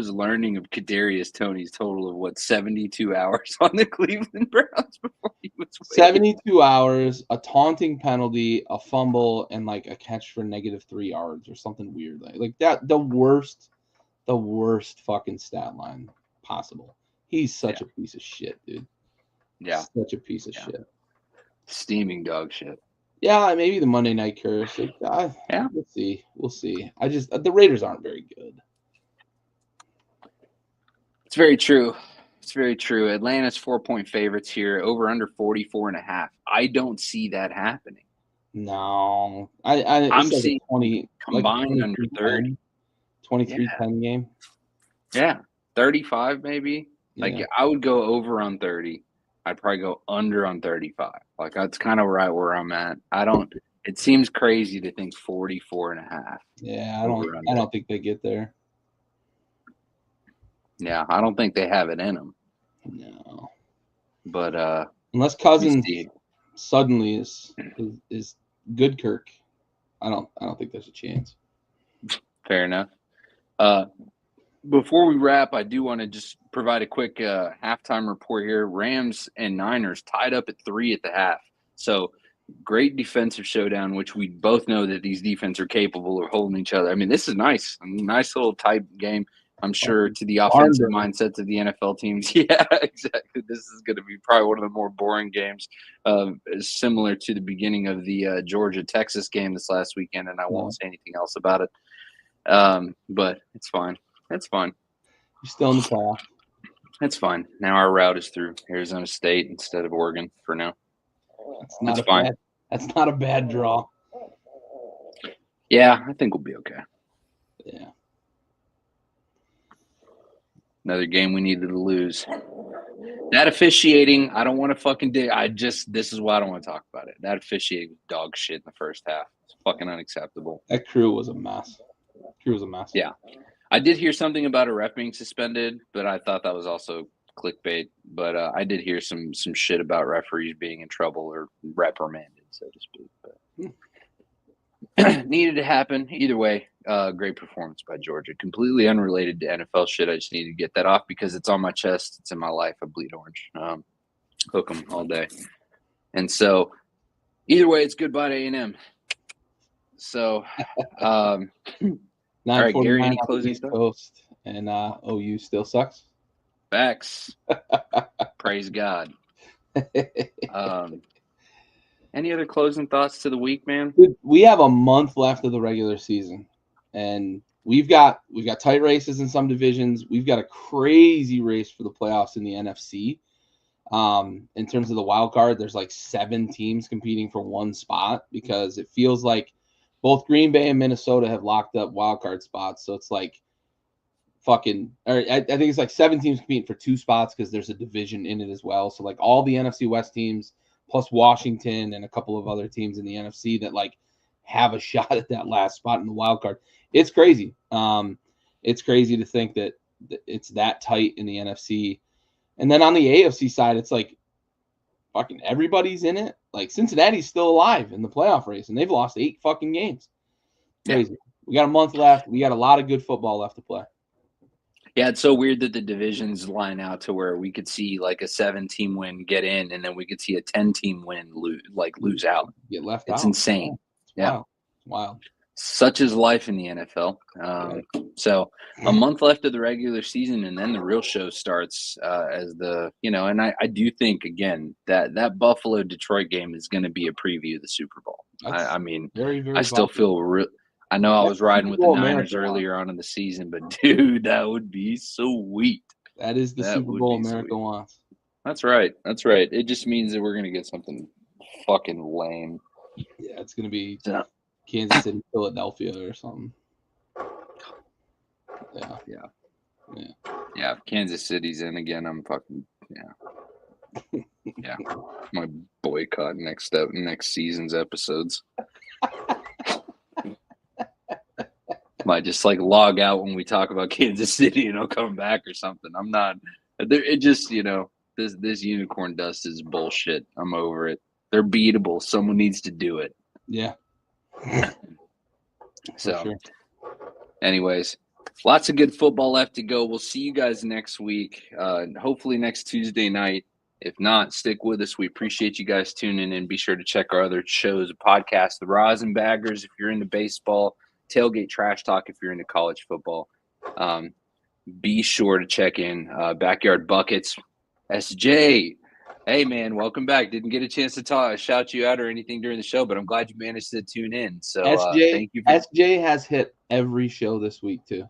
learning of Kadarius Toney's total of 72 hours on the Cleveland Browns before he was waived. 72 hours, a taunting penalty, a fumble, and like a catch for -3 yards or something weird like that. The worst fucking stat line possible. He's such a piece of shit, dude. Yeah, such a piece of shit. Steaming dog shit. Yeah, maybe the Monday night curse. Yeah. We'll see. We'll see. The Raiders aren't very good. It's very true. It's very true. Atlanta's 4-point favorites here, over under 44.5. I don't see that happening. No, I'm it's like seeing a 20, like a combined under 30. 23-10 game. Yeah. 35 maybe. Yeah. Like I would go over on 30. I'd probably go under on 35. Like that's kind of right where I'm at. It seems crazy to think 44.5. Yeah, I don't think they get there. Yeah, I don't think they have it in them. No. But unless Cousins suddenly is good Kirk, I don't think there's a chance. Fair enough. Before we wrap, I do want to just provide a quick halftime report here. Rams and Niners tied up at 3 at the half. So great defensive showdown, which we both know that these defenses are capable of holding each other. I mean, this is nice. A nice little tight game, I'm sure, to the offensive mindsets of the NFL teams. Yeah, exactly. This is going to be probably one of the more boring games, similar to the beginning of the Georgia-Texas game this last weekend, and I won't say anything else about it. But it's fine. It's fine. You're still in the playoff. It's fine. Now our route is through Arizona State instead of Oregon for now. That's fine. That's not a bad draw. Yeah, I think we'll be okay. Yeah. Another game we needed to lose. That officiating, I don't want to fucking do. This is why I don't want to talk about it. That officiating was dog shit in the first half. It's fucking unacceptable. That crew was a mess. Yeah. I did hear something about a ref being suspended, but I thought that was also clickbait. But I did hear some shit about referees being in trouble or reprimanded, so to speak. But needed to happen. Either way, great performance by Georgia. Completely unrelated to NFL shit. I just need to get that off because it's on my chest. It's in my life. I bleed orange. Hook 'em all day. And so either way, it's goodbye to A&M. So all right, Gary, any closing stuff? Coast and OU still sucks. Facts. Praise God. Any other closing thoughts to the week, man? Dude, we have a month left of the regular season, and we've got tight races in some divisions. We've got a crazy race for the playoffs in the NFC. In terms of the wild card, there's like 7 teams competing for one spot because it feels like both Green Bay and Minnesota have locked up wild card spots. So it's like I think it's like 7 teams competing for 2 spots because there's a division in it as well. So like all the NFC West teams plus Washington and a couple of other teams in the NFC that like have a shot at that last spot in the wild card. It's crazy. It's crazy to think that it's that tight in the NFC. And then on the AFC side, it's like fucking everybody's in it. Like Cincinnati's still alive in the playoff race, and they've lost 8 fucking games. Crazy. Yeah. We got a month left. We got a lot of good football left to play. Yeah, it's so weird that the divisions line out to where we could see like a 7-team win get in, and then we could see a 10-team win lose out. Get left out. It's insane. Yeah. It's wild. Such is life in the NFL. So a month left of the regular season, and then the real show starts as and I do think, again, that Buffalo-Detroit game is going to be a preview of the Super Bowl. I mean, very, very I still feel I know I was riding with the Niners earlier on in the season, but, dude, that would be sweet. That is the Super Bowl America wants. That's right. That's right. It just means that we're going to get something fucking lame. Yeah, it's going to be Kansas City, Philadelphia or something. Yeah, if Kansas City's in again, I'm fucking, yeah. My boycott next season's episodes. Might just like log out when we talk about Kansas City and I'll come back or something. I'm not. It just this unicorn dust is bullshit. I'm over it. They're beatable. Someone needs to do it. Yeah. So, anyways, lots of good football left to go. We'll see you guys next week. Hopefully next Tuesday night. If not, stick with us. We appreciate you guys tuning in. Be sure to check our other shows, podcast, The Rosin Baggers, if you're into baseball. Tailgate Trash Talk if you're into college football. Be sure to check in Backyard Buckets. SJ, Hey, man, welcome back. Didn't get a chance to shout you out or anything during the show, but I'm glad you managed to tune in. So SJ thank you for SJ has hit every show this week too.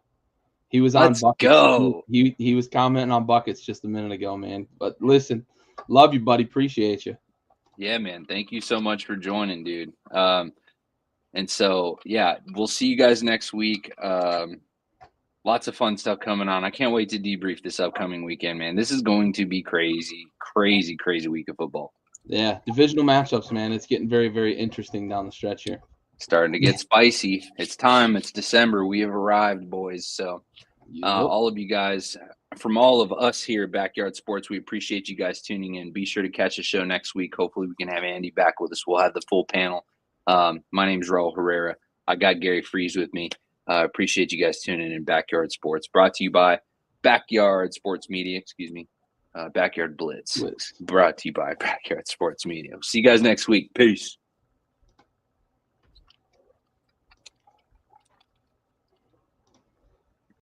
He was on let's buckets. go. He was commenting on buckets just a minute ago, man. But listen, love you, buddy. Appreciate you. Yeah, man. Thank you so much for joining, dude. And so, yeah, we'll see you guys next week. Lots of fun stuff coming on. I can't wait to debrief this upcoming weekend, man. This is going to be crazy, crazy, crazy week of football. Yeah, divisional matchups, man. It's getting very, very interesting down the stretch here. Starting to get spicy. It's time. It's December. We have arrived, boys. So, all of you guys, from all of us here at Backyard Sports, we appreciate you guys tuning in. Be sure to catch the show next week. Hopefully, we can have Andy back with us. We'll have the full panel. My name is Raul Herrera. I got Gary Freeze with me. Appreciate you guys tuning in. Backyard Sports, brought to you by Backyard Sports Media. Excuse me, Backyard Blitz. Brought to you by Backyard Sports Media. See you guys next week. Peace.